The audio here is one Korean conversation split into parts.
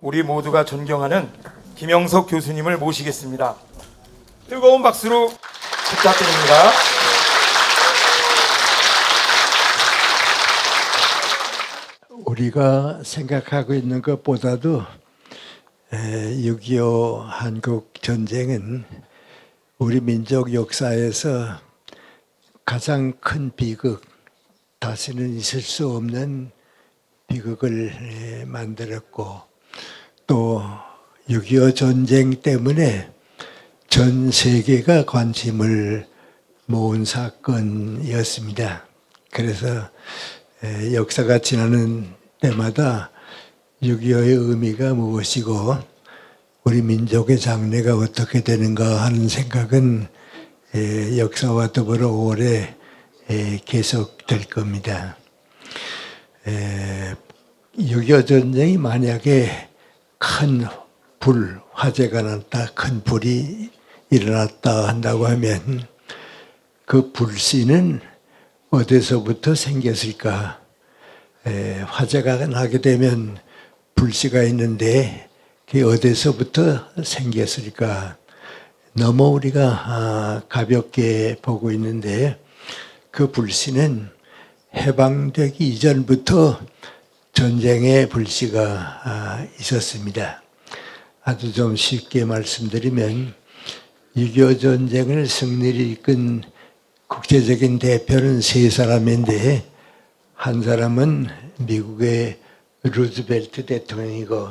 우리 모두가 존경하는 김영석 교수님을 모시겠습니다. 뜨거운 박수로 부탁드립니다. 우리가 생각하고 있는 것보다도 6.25 한국 전쟁은 우리 민족 역사에서 가장 큰 비극, 다시는 있을 수 없는 비극을 만들었고, 또 6.25 전쟁 때문에 전 세계가 관심을 모은 사건이었습니다. 그래서 역사가 지나는 때마다 6.25의 의미가 무엇이고 우리 민족의 장래가 어떻게 되는가 하는 생각은 역사와 더불어 오래 계속될 겁니다. 6.25 전쟁이 만약에 큰 화재가 났다, 큰 불이 일어났다 한다고 하면 그 불씨는 어디서부터 생겼을까? 화재가 나게 되면 불씨가 있는데 그게 어디서부터 생겼을까? 너무 우리가 가볍게 보고 있는데 그 불씨는 해방되기 이전부터 전쟁의 불씨가 있었습니다. 아주 좀 쉽게 말씀드리면 6.25 전쟁을 승리를 이끈 국제적인 대표는 세 사람인데 한 사람은 미국의 루즈벨트 대통령이고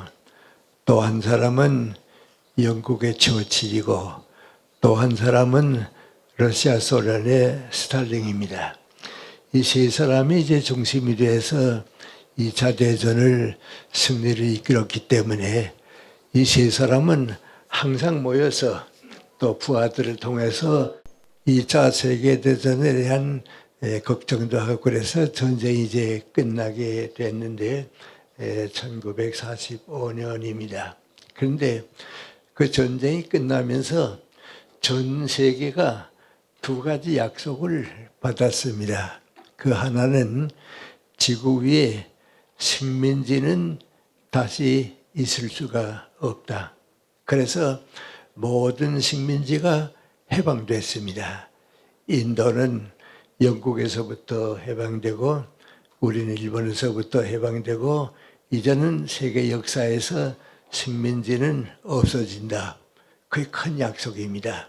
또 한 사람은 영국의 처칠이고 또 한 사람은 러시아 소련의 스탈린입니다. 이 세 사람이 이제 중심이 돼서 2차 대전을 승리를 이끌었기 때문에 이 세 사람은 항상 모여서 또 부하들을 통해서 2차 세계대전에 대한 걱정도 하고 그래서 전쟁이 이제 끝나게 됐는데 1945년입니다. 그런데 그 전쟁이 끝나면서 전 세계가 두 가지 약속을 받았습니다. 그 하나는 지구 위에 식민지는 다시 있을 수가 없다. 그래서 모든 식민지가 해방됐습니다. 인도는 영국에서부터 해방되고 우리는 일본에서부터 해방되고 이제는 세계 역사에서 식민지는 없어진다. 그게 큰 약속입니다.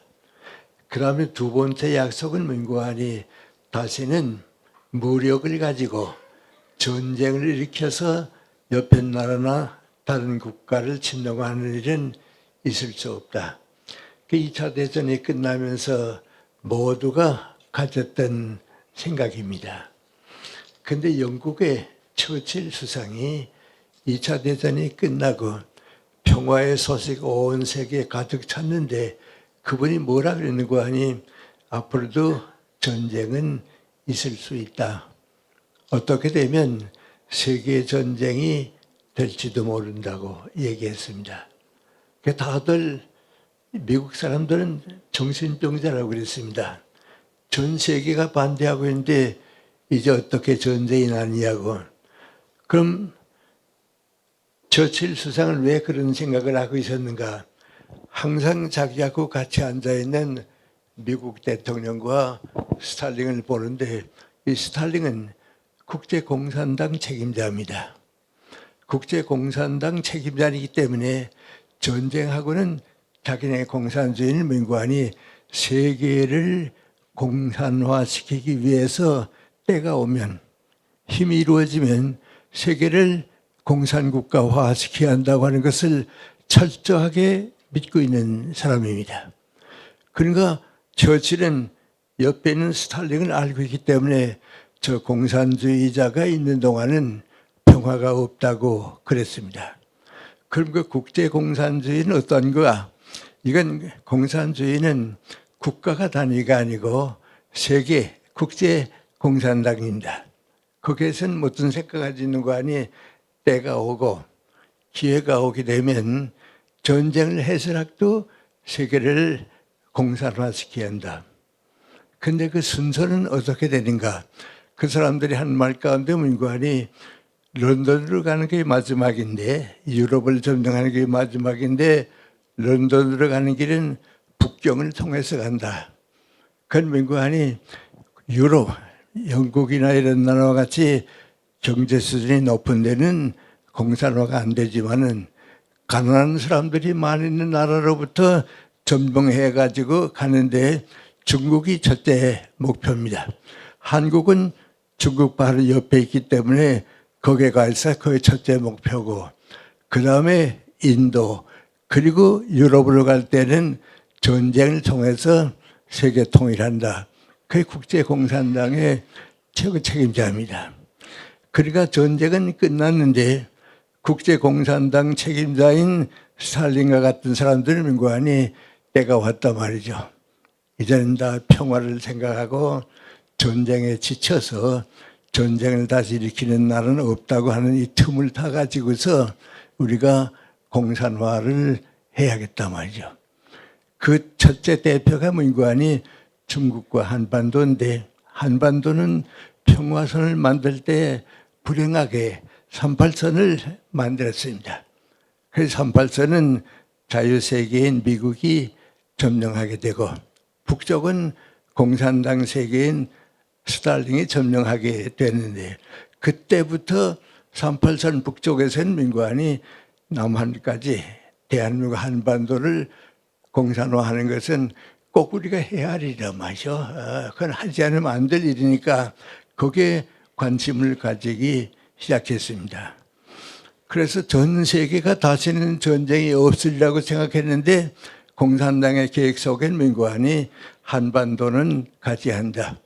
그 다음에 두 번째 약속은 뭔고하니 다시는 무력을 가지고 전쟁을 일으켜서 옆에 나라나 다른 국가를 침공하는 일은 있을 수 없다. 그 2차 대전이 끝나면서 모두가 가졌던 생각입니다. 그런데 영국의 처칠 수상이 2차 대전이 끝나고 평화의 소식 온 세계에 가득 찼는데 그분이 뭐라 그러는 거 하니 앞으로도 전쟁은 있을 수 있다. 어떻게 되면 세계 전쟁이 될지도 모른다고 얘기했습니다. 다들 미국 사람들은 정신병자라고 그랬습니다. 전 세계가 반대하고 있는데 이제 어떻게 전쟁이 나느냐고. 그럼 처칠 수상은 왜 그런 생각을 하고 있었는가? 항상 자기하고 같이 앉아있는 미국 대통령과 스탈린을 보는데 이 스탈린은 국제공산당 책임자입니다. 국제공산당 책임자이기 때문에 전쟁하고는 자기네 공산주의는 민구하니 세계를 공산화시키기 위해서 때가 오면 힘이 이루어지면 세계를 공산국가화시켜야 한다고 하는 것을 철저하게 믿고 있는 사람입니다. 그러니까 처칠은 옆에 있는 스탈린을 알고 있기 때문에 저 공산주의자가 있는 동안은 평화가 없다고 그랬습니다. 그럼 그 국제공산주의는 어떤 거야? 이건 공산주의는 국가가 단위가 아니고 세계 국제공산당입니다. 거기에서는 무슨 생각을 짓는 거 아니 때가 오고 기회가 오게 되면 전쟁을 해서라도 세계를 공산화시켜야 한다. 근데 그 순서는 어떻게 되는가? 그 사람들이 한 말 가운데 문관이 런던으로 가는 게 마지막인데, 유럽을 점령하는 게 마지막인데, 런던으로 가는 길은 북경을 통해서 간다. 그건 민관이 유럽, 영국이나 이런 나라와 같이 경제 수준이 높은 데는 공산화가 안 되지만은 가난한 사람들이 많이 있는 나라로부터 점령해가지고 가는데 중국이 첫째 목표입니다. 한국은 중국 바로 옆에 있기 때문에 거기에 가서 그의 첫째 목표고, 그 다음에 인도, 그리고 유럽으로 갈 때는 전쟁을 통해서 세계 통일한다. 그게 국제공산당의 최고 책임자입니다. 그러니까 전쟁은 끝났는데 국제공산당 책임자인 스탈린과 같은 사람들 민관이 때가 왔단 말이죠. 이제는 다 평화를 생각하고 전쟁에 지쳐서 전쟁을 다시 일으키는 날은 없다고 하는 이 틈을 타가지고서 우리가 공산화를 해야겠단 말이죠. 그 첫째 대표가 민관이 중국과 한반도인데, 한반도는 평화선을 만들 때 불행하게 38선을 만들었습니다. 그래서 38선은 자유세계인 미국이 점령하게 되고, 북쪽은 공산당 세계인 스탈린이 점령하게 되는데, 그때부터 38선 북쪽에서는 민관이 남한까지 대한민국 한반도를 공산화하는 것은 꼭 우리가 해야 하리란 말이죠. 그건 하지 않으면 안 될 일이니까 거기에 관심을 가지기 시작했습니다. 그래서 전 세계가 다시는 전쟁이 없으리라고 생각했는데 공산당의 계획 속엔 민관이 한반도는 같이 한다.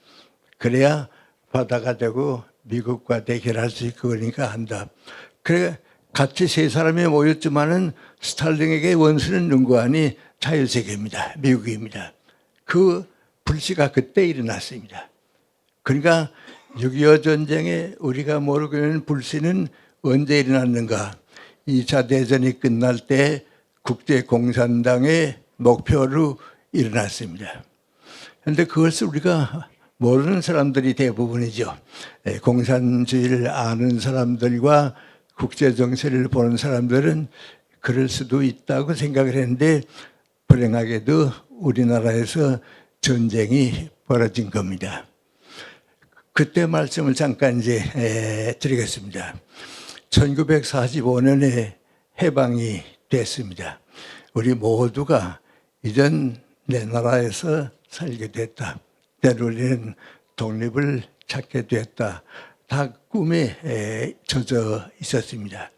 그래야 바다가 되고 미국과 대결할 수 있고 그러니까 한다. 그래 같이 세 사람이 모였지만은 스탈린에게 원수는 민관이 자유세계입니다. 미국입니다. 그 불씨가 그때 일어났습니다. 그러니까 6.25 전쟁에 우리가 모르고 있는 불씨는 언제 일어났는가? 2차 대전이 끝날 때 국제공산당의 목표로 일어났습니다. 그런데 그것을 우리가 모르는 사람들이 대부분이죠. 공산주의를 아는 사람들과 국제정세를 보는 사람들은 그럴 수도 있다고 생각을 했는데 불행하게도 우리나라에서 전쟁이 벌어진 겁니다. 그때 말씀을 잠깐 이제 드리겠습니다. 1945년에 해방이 됐습니다. 우리 모두가 이젠 내 나라에서 살게 됐다. 우리는 독립을 찾게 됐다. 다 꿈에 젖어 있었습니다.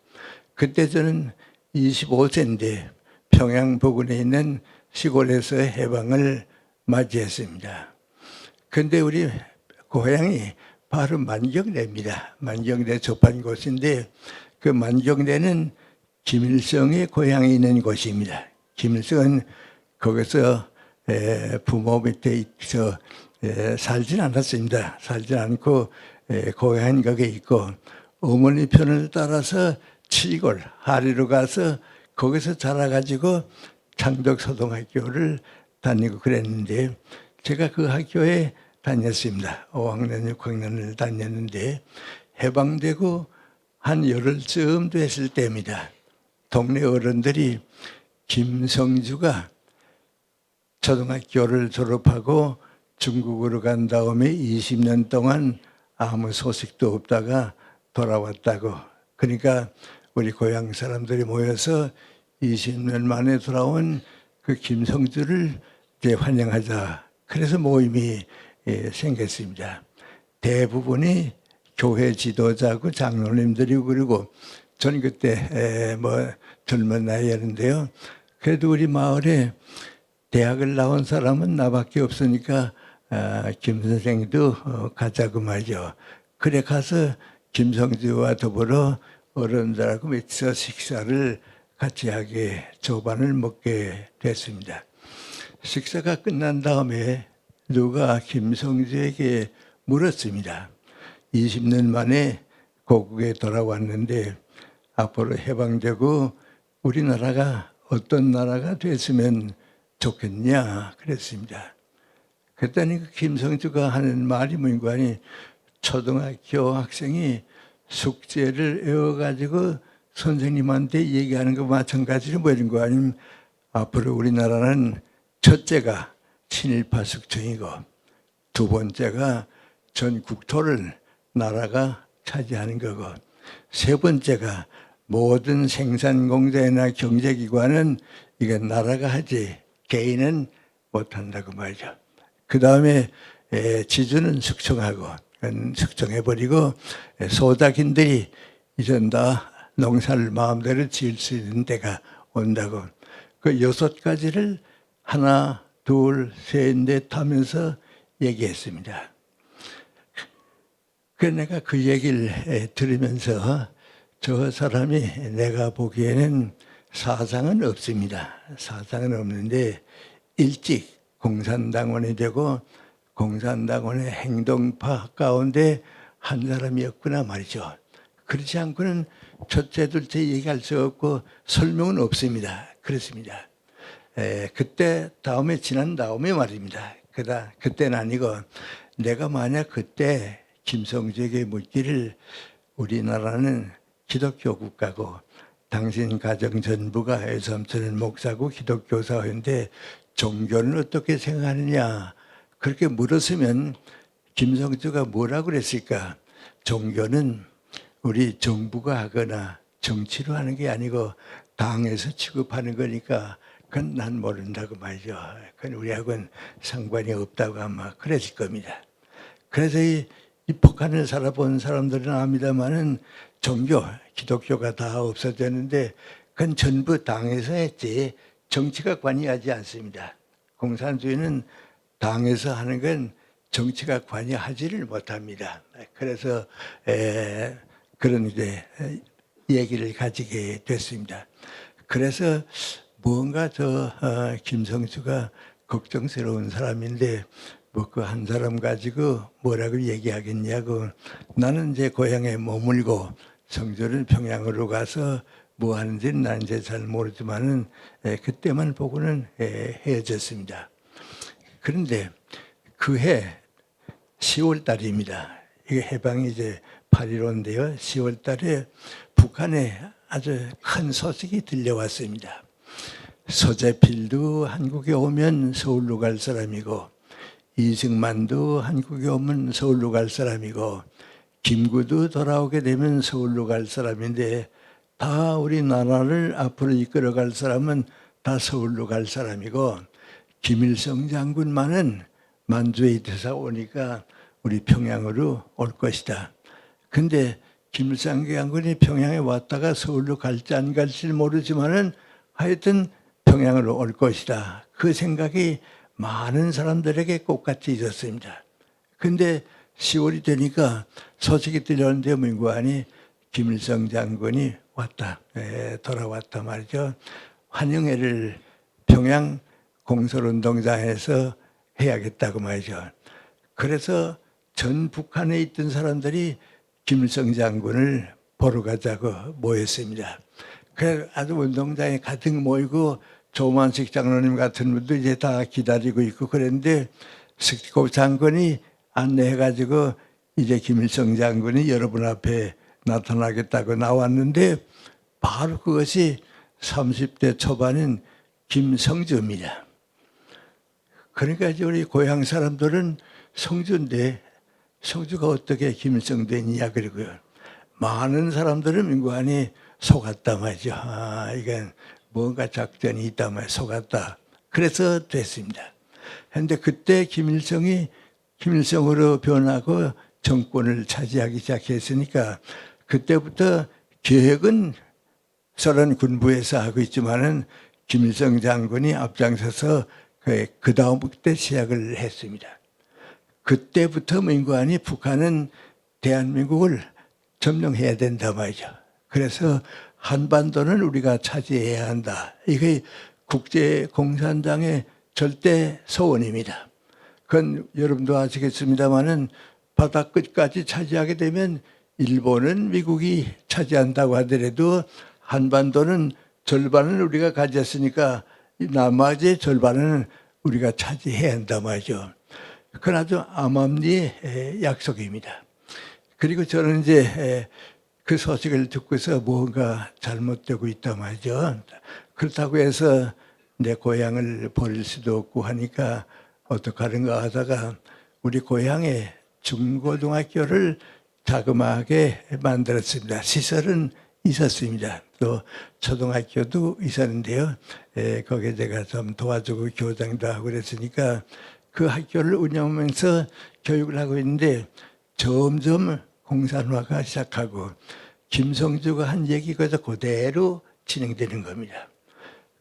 그때 저는 25세인데 평양 부근에 있는 시골에서의 해방을 맞이했습니다. 그런데 우리 고향이 바로 만경대입니다. 만경대 접한 곳인데 그 만경대는 김일성의 고향이 있는 곳입니다. 김일성은 거기서 부모 밑에 있어 살진 않았습니다. 살진 않고 고향이 거기에 있고 어머니 편을 따라서 칠골 하리로 가서 거기서 자라가지고 창덕초등학교를 다니고 그랬는데 제가 그 학교에 다녔습니다. 5학년, 6학년을 다녔는데 해방되고 한 열흘쯤 됐을 때입니다. 동네 어른들이 김성주가 초등학교를 졸업하고 중국으로 간 다음에 20년 동안 아무 소식도 없다가 돌아왔다고. 그러니까 우리 고향 사람들이 모여서 20년 만에 돌아온 그 김성주를 이제 환영하자. 그래서 모임이 생겼습니다. 대부분이 교회 지도자고 장로님들이고 그리고 저는 그때 뭐 젊은 나이였는데요. 그래도 우리 마을에 대학을 나온 사람은 나밖에 없으니까 김 선생도 가자고 말이죠. 그래 가서 김성주와 더불어 어른들하고 밑에서 식사를 같이 하게 조반을 먹게 됐습니다. 식사가 끝난 다음에 누가 김성주에게 물었습니다. 20년 만에 고국에 돌아왔는데 앞으로 해방되고 우리나라가 어떤 나라가 됐으면 좋겠냐 그랬습니다. 그랬더니 김성주가 하는 말이 뭔가니 초등학교 학생이 숙제를 외워가지고 선생님한테 얘기하는 거 마찬가지로 뭐 이런 거 아니면 앞으로 우리나라는 첫째가 친일파 숙청이고 두 번째가 전 국토를 나라가 차지하는 거고 세 번째가 모든 생산 공장이나 경제기관은 이건 나라가 하지 개인은 못한다고 말이죠. 그 다음에 지주는 숙청하고 숙청해버리고 소작인들이 이젠 다 농사를 마음대로 지을 수 있는 때가 온다고. 그 6가지를 하나, 둘, 셋, 넷 하면서 얘기했습니다. 그래서 내가 그 얘기를 들으면서 저 사람이 내가 보기에는 사상은 없습니다. 사상은 없는데 일찍 공산당원이 되고 공산당원의 행동파 가운데 한 사람이었구나 말이죠. 그렇지 않고는 첫째, 둘째 얘기할 수 없고 설명은 없습니다. 그렇습니다. 그때 다음에 지난 다음에 말입니다. 그때는 아니고 내가 만약 그때 김성주에게 묻기를 우리나라는 기독교 국가고 당신 가정 전부가 외삼촌은 목사고 기독교 사회인데 종교는 어떻게 생각하느냐 그렇게 물었으면 김성주가 뭐라고 그랬을까? 종교는 우리 정부가 하거나 정치로 하는 게 아니고 당에서 취급하는 거니까 그건 난 모른다고 말이죠. 그건 우리하고는 상관이 없다고 아마 그랬을 겁니다. 그래서 이 북한을 살아본 사람들은 압니다만은 종교, 기독교가 다 없어졌는데 그건 전부 당에서 했지 정치가 관여하지 않습니다. 공산주의는 당에서 하는 건 정치가 관여하지를 못합니다. 그래서 그런 이제 얘기를 가지게 됐습니다. 그래서 뭔가 김성수가 걱정스러운 사람인데 뭐 그 한 사람 가지고 뭐라고 얘기하겠냐고 나는 이제 고향에 머물고 성조는 평양으로 가서 뭐 하는지는 난 이제 잘 모르지만은 그때만 보고는 헤어졌습니다. 그런데 그 해 10월 달입니다. 이게 해방이 이제 8.15인데요. 10월 달에 북한에 아주 큰 소식이 들려왔습니다. 서재필도 한국에 오면 서울로 갈 사람이고 이승만도 한국에 오면 서울로 갈 사람이고 김구도 돌아오게 되면 서울로 갈 사람인데 다 우리나라를 앞으로 이끌어갈 사람은 다 서울로 갈 사람이고 김일성 장군만은 만주에 있어서 오니까 우리 평양으로 올 것이다. 근데 김일성 장군이 평양에 왔다가 서울로 갈지 안 갈지는 모르지만은 하여튼 평양으로 올 것이다. 그 생각이 많은 사람들에게 똑같이 있었습니다. 근데 10월이 되니까 소식이 들려오는데 문관이 김일성 장군이 왔다. 돌아왔다 말이죠. 환영회를 평양 공설운동장에서 해야겠다고 말이죠. 그래서 전 북한에 있던 사람들이 김일성 장군을 보러 가자고 모였습니다. 그래서 아주 운동장에 가득 모이고 조만식 장로님 같은 분도 이제 다 기다리고 있고 그랬는데 스키코 장군이 안내해가지고 이제 김일성 장군이 여러분 앞에 나타나겠다고 나왔는데 바로 그것이 30대 초반인 김성주입니다. 그러니까 이제 우리 고향 사람들은 성주인데 성주가 어떻게 김일성 되느냐 그러고요. 많은 사람들은 민관이 속았다 말이죠. 이건 뭔가 작전이 있다 말이죠. 속았다. 그래서 됐습니다. 그런데 그때 김일성으로 변하고 정권을 차지하기 시작했으니까 그때부터 계획은 소련 군부에서 하고 있지만은 김일성 장군이 앞장서서 그 다음부터 시작을 했습니다. 그때부터 민관이 북한은 대한민국을 점령해야 된다 말이죠. 그래서 한반도는 우리가 차지해야 한다. 이게 국제공산당의 절대 소원입니다. 그건 여러분도 아시겠습니다만은 바다 끝까지 차지하게 되면 일본은 미국이 차지한다고 하더라도 한반도는 절반은 우리가 가졌으니까 나머지 절반은 우리가 차지해야 한다 말이죠. 그건 아주 암암리의 약속입니다. 그리고 저는 이제 그 소식을 듣고서 뭔가 잘못되고 있다 말이죠. 그렇다고 해서 내 고향을 버릴 수도 없고 하니까 어떡하는가 하다가 우리 고향에 중고등학교를 자그마하게 만들었습니다. 시설은 있었습니다. 또 초등학교도 있었는데요. 거기에 제가 좀 도와주고 교장도 하고 그랬으니까 그 학교를 운영하면서 교육을 하고 있는데 점점 공산화가 시작하고 김성주가 한 얘기가 그대로 진행되는 겁니다.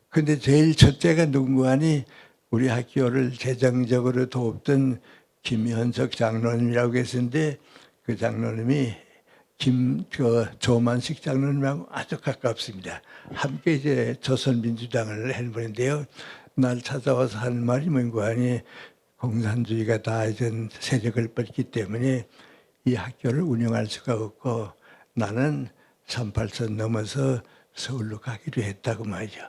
근데 제일 첫째가 누군가 하니 우리 학교를 재정적으로 돕던 김현석 장로님이라고 계시는데 그 장로님이 조만식 장로님하고 아주 가깝습니다. 함께 이제 조선민주당을 해보는데요. 날 찾아와서 하는 말이 뭔가 하니 공산주의가 다 이제 세력을 뻗기 때문에 이 학교를 운영할 수가 없고 나는 38선 넘어서 서울로 가기로 했다고 말이죠.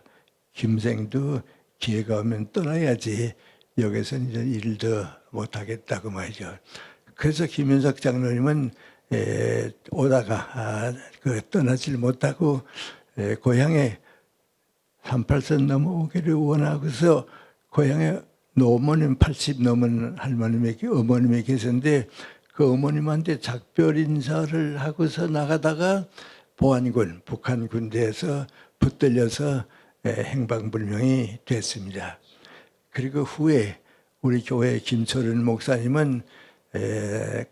김생도 기회가 오면 떠나야지 여기서는 이제 일을 더 못하겠다고 말이죠. 그래서 김현석 장로님은 오다가 떠나질 못하고 고향에 38선 넘어오기를 원하고서 고향에 노모님 80 넘은 어머님이 계셨는데 그 어머님한테 작별 인사를 하고서 나가다가 보안군, 북한 군대에서 붙들려서 행방불명이 됐습니다. 그리고 후에 우리 교회 김철은 목사님은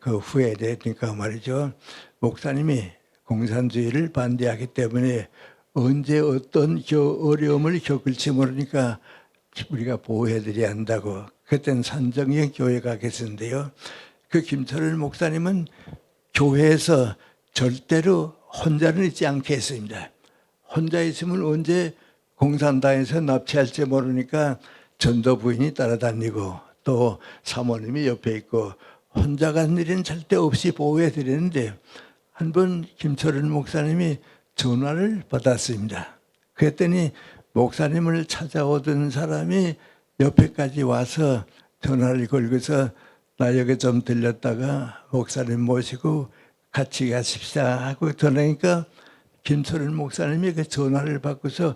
그 후에 되니까 말이죠. 목사님이 공산주의를 반대하기 때문에 언제 어떤 어려움을 겪을지 모르니까 우리가 보호해드려야 한다고 그때는 산정형 교회가 계셨는데요. 그 김철은 목사님은 교회에서 절대로 혼자는 있지 않게 했습니다. 혼자 있으면 언제 공산당에서 납치할지 모르니까 전도 부인이 따라다니고 또 사모님이 옆에 있고 혼자 간 일은 절대 없이 보호해 드리는데 한 번 김철은 목사님이 전화를 받았습니다. 그랬더니 목사님을 찾아오던 사람이 옆에까지 와서 전화를 걸고서 나 여기 좀 들렸다가 목사님 모시고 같이 가십시다 하고 전화니까 김철은 목사님이 그 전화를 받고서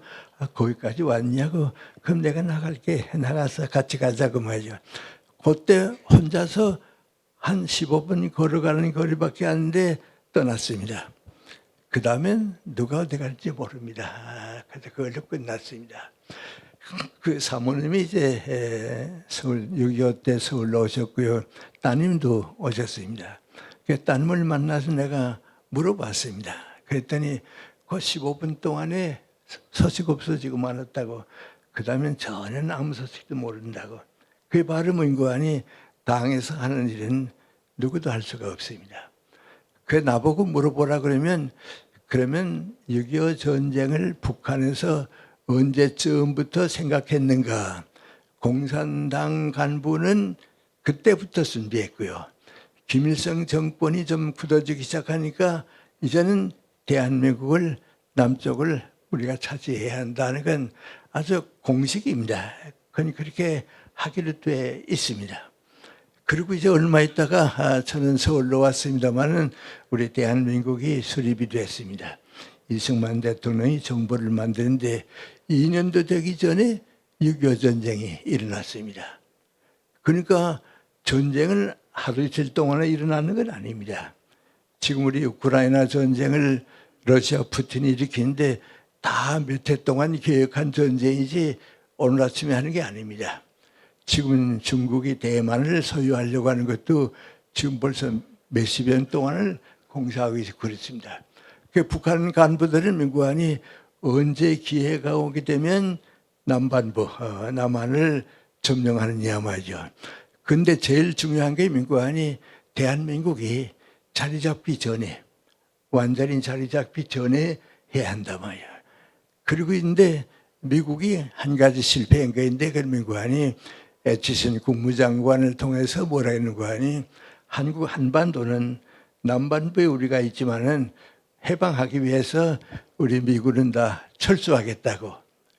거기까지 왔냐고 그럼 내가 나갈게 나가서 같이 가자고 말이죠. 그때 혼자서 한 15분 걸어가는 거리밖에 안 돼 떠났습니다. 그 다음엔 누가 어디 갈지 모릅니다. 그래서 그걸로 끝났습니다. 그 사모님이 이제 서울 6.25 때 서울로 오셨고요. 따님도 오셨습니다. 그 따님을 만나서 내가 물어봤습니다. 그랬더니 그 15분 동안에 소식 없어지고 말았다고. 그 다음엔 전혀 아무 소식도 모른다고. 그게 바로 뭔가 하니 당에서 하는 일은 누구도 할 수가 없습니다. 그 나보고 물어보라 그러면 6.25 전쟁을 북한에서 언제쯤부터 생각했는가. 공산당 간부는 그때부터 준비했고요. 김일성 정권이 좀 굳어지기 시작하니까 이제는 대한민국을 남쪽을 우리가 차지해야 한다는 건 아주 공식입니다. 그건 그렇게 하기로 돼 있습니다. 그리고 이제 얼마 있다가 저는 서울로 왔습니다마는 우리 대한민국이 수립이 됐습니다. 이승만 대통령이 정부를 만드는데 2년도 되기 전에 6.25 전쟁이 일어났습니다. 그러니까 전쟁은 하루 이틀 동안에 일어나는 건 아닙니다. 지금 우리 우크라이나 전쟁을 러시아 푸틴이 일으키는데 다 몇 해 동안 계획한 전쟁이지 오늘 아침에 하는 게 아닙니다. 지금 중국이 대만을 소유하려고 하는 것도 지금 벌써 몇십여 년 동안을 공사하고 있고 그렇습니다. 그 북한 간부들은 민구안이 언제 기회가 오게 되면 남반부, 남한을 점령하느냐 말이죠. 근데 제일 중요한 게 민구안이 대한민국이 자리 잡기 전에, 완전히 자리 잡기 전에 해야 한단 말이야. 그리고 있는데 미국이 한 가지 실패한 게 있는데 그 민구안이 에치슨 국무장관을 통해서 뭐라 했는 거 아니 한국 한반도는 남반부에 우리가 있지만은 해방하기 위해서 우리 미국은 다 철수하겠다고.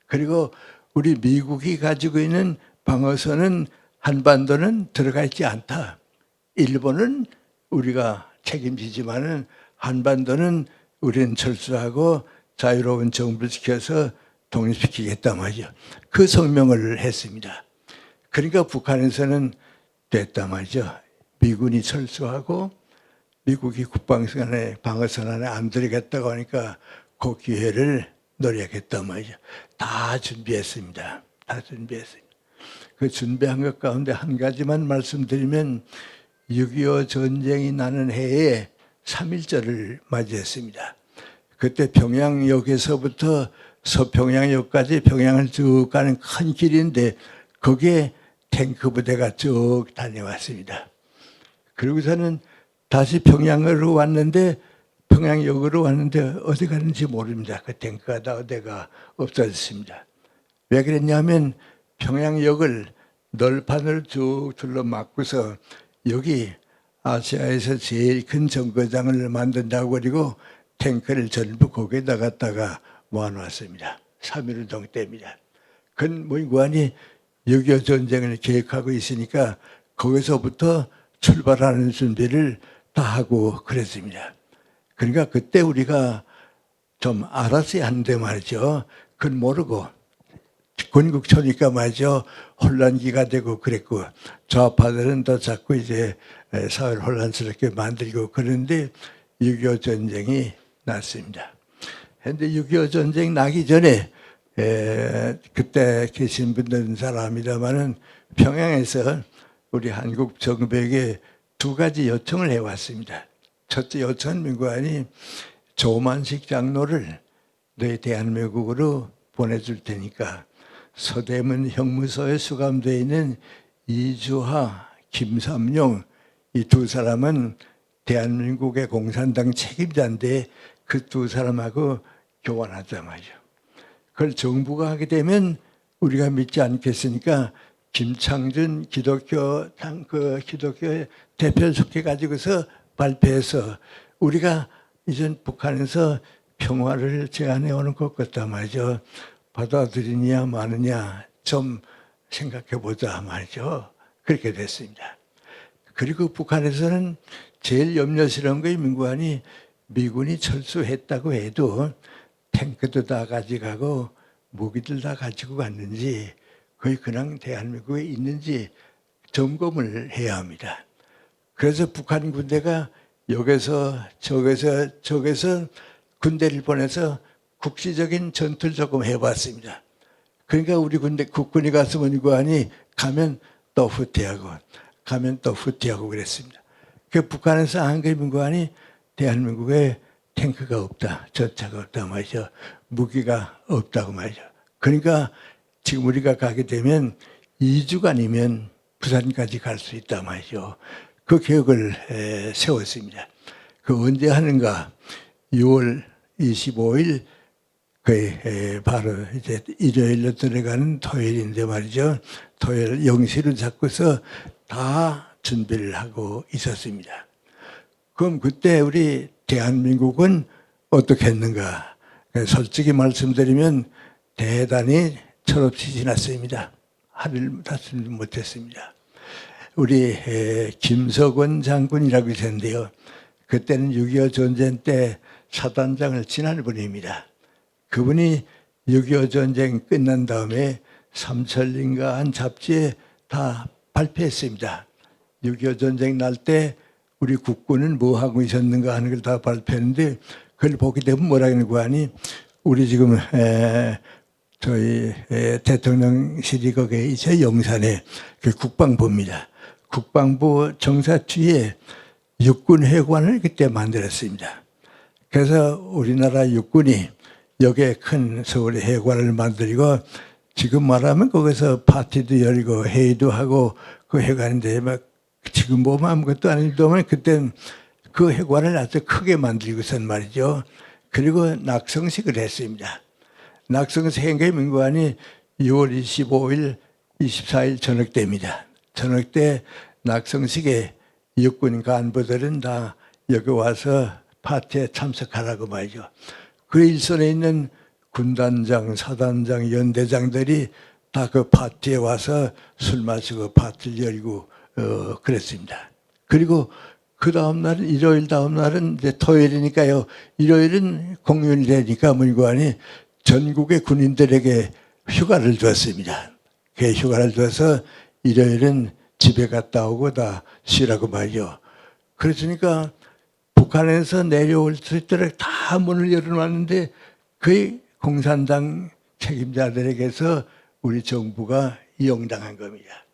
그리고 우리 미국이 가지고 있는 방어선은 한반도는 들어가 있지 않다. 일본은 우리가 책임지지만은 한반도는 우리는 철수하고 자유로운 정부를 지켜서 독립시키겠다 말이죠. 그 성명을 했습니다. 그러니까 북한에서는 됐다 말이죠. 미군이 철수하고 미국이 국방선언에 방어선언에 안 들어가겠다고 하니까 그 기회를 노리겠다 말이죠. 다 준비했습니다. 다 준비했습니다. 그 준비한 것 가운데 한 가지만 말씀드리면 6.25 전쟁이 나는 해에 3.1절을 맞이했습니다. 그때 평양역에서부터 서평양역까지 평양을 쭉 가는 큰 길인데 거기에 탱크 부대가 쭉 다녀왔습니다. 그리고서는 다시 평양으로 왔는데 평양역으로 왔는데 어디 가는지 모릅니다. 그 탱크가 다 어디가 없어졌습니다. 왜 그랬냐면 평양역을 널판을 쭉 둘러막고서 여기 아시아에서 제일 큰 정거장을 만든다고 그리고 탱크를 전부 거기에다 갖다가 모아놨습니다. 3.1운동 때입니다. 그건 뭐인관이 6.25 전쟁을 계획하고 있으니까 거기서부터 출발하는 준비를 다 하고 그랬습니다. 그러니까 그때 우리가 좀 알았어야 하는데 말이죠. 그건 모르고 건국초니까 말이죠. 혼란기가 되고 그랬고 좌파들은 또 자꾸 이제 사회를 혼란스럽게 만들고 그런데 6.25 전쟁이 났습니다. 그런데 6.25 전쟁 나기 전에 그때 계신 분들은 잘 압니다마는 평양에서 우리 한국 정부에게 두 가지 요청을 해왔습니다. 첫째 요청은 민관이 조만식 장로를 너희 대한민국으로 보내줄 테니까 서대문 형무소에 수감되어 있는 이주하, 김삼용 이 두 사람은 대한민국의 공산당 책임자인데 그 두 사람하고 교환하자 말이죠. 그걸 정부가 하게 되면 우리가 믿지 않겠으니까 김창준 기독교 대표 속해 가지고서 발표해서 우리가 이전 북한에서 평화를 제안해 오는 것 같다 말이죠. 받아들이냐 마느냐 좀 생각해 보자 말이죠. 그렇게 됐습니다. 그리고 북한에서는 제일 염려스러운 것이 민관이 미군이 철수했다고 해도 탱크도 다 가져가고 무기들 다 가지고 갔는지 거의 그냥 대한민국에 있는지 점검을 해야 합니다. 그래서 북한 군대가 여기서 저기서 군대를 보내서 국시적인 전투를 조금 해봤습니다. 그러니까 우리 국군이 가서 민관이 가면 또 후퇴하고 가면 또 후퇴하고 그랬습니다. 그 북한에서 한국 민관이 대한민국에 탱크가 없다, 전차가 없다 말이죠. 무기가 없다고 말이죠. 그러니까 지금 우리가 가게 되면 2주간이면 부산까지 갈 수 있다 말이죠. 그 계획을 세웠습니다. 그 언제 하는가? 6월 25일 바로 이제 일요일로 들어가는 토요일인데 말이죠. 토요일 0시를 잡고서 다 준비를 하고 있었습니다. 그럼 그때 우리 대한민국은 어떻게 했는가? 솔직히 말씀드리면 대단히 철없이 지났습니다. 하루를 다쓰지 못했습니다. 우리 김석원 장군이라고 있었는데요. 그때는 6.25 전쟁 때 사단장을 지낸 분입니다. 그분이 6.25 전쟁 끝난 다음에 삼천리인가 한 잡지에 다 발표했습니다. 6.25 전쟁 날 때 우리 국군은 뭐 하고 있었는가 하는 걸 다 발표했는데 그걸 보게 되면 뭐라고 하는 거 아니? 우리 지금 저희 대통령실이 거기에 이제 영산에 그 국방부입니다. 국방부 정사추에 육군회관을 그때 만들었습니다. 그래서 우리나라 육군이 여기에 큰 서울 회관을 만들고 지금 말하면 거기서 파티도 열고 회의도 하고 그 회관인데 막 지금 보면 아무것도 아니더만 그때는 그 회관을 아주 크게 만들고선 말이죠. 그리고 낙성식을 했습니다. 낙성식 행계 민관이 6월 25일, 24일 저녁 때입니다. 저녁 때 낙성식에 육군 간부들은 다 여기 와서 파티에 참석하라고 말이죠. 그 일선에 있는 군단장, 사단장, 연대장들이 다 그 파티에 와서 술 마시고 파티를 열고 그랬습니다. 그리고 그 다음날은 일요일 다음날은 이제 토요일이니까요. 일요일은 공휴일이니까 문관이 전국의 군인들에게 휴가를 줬습니다. 그 휴가를 줘서 일요일은 집에 갔다 오고 다 쉬라고 말이요. 그랬으니까 북한에서 내려올 수 있도록 다 문을 열어놨는데 그 공산당 책임자들에게서 우리 정부가 이용당한 겁니다.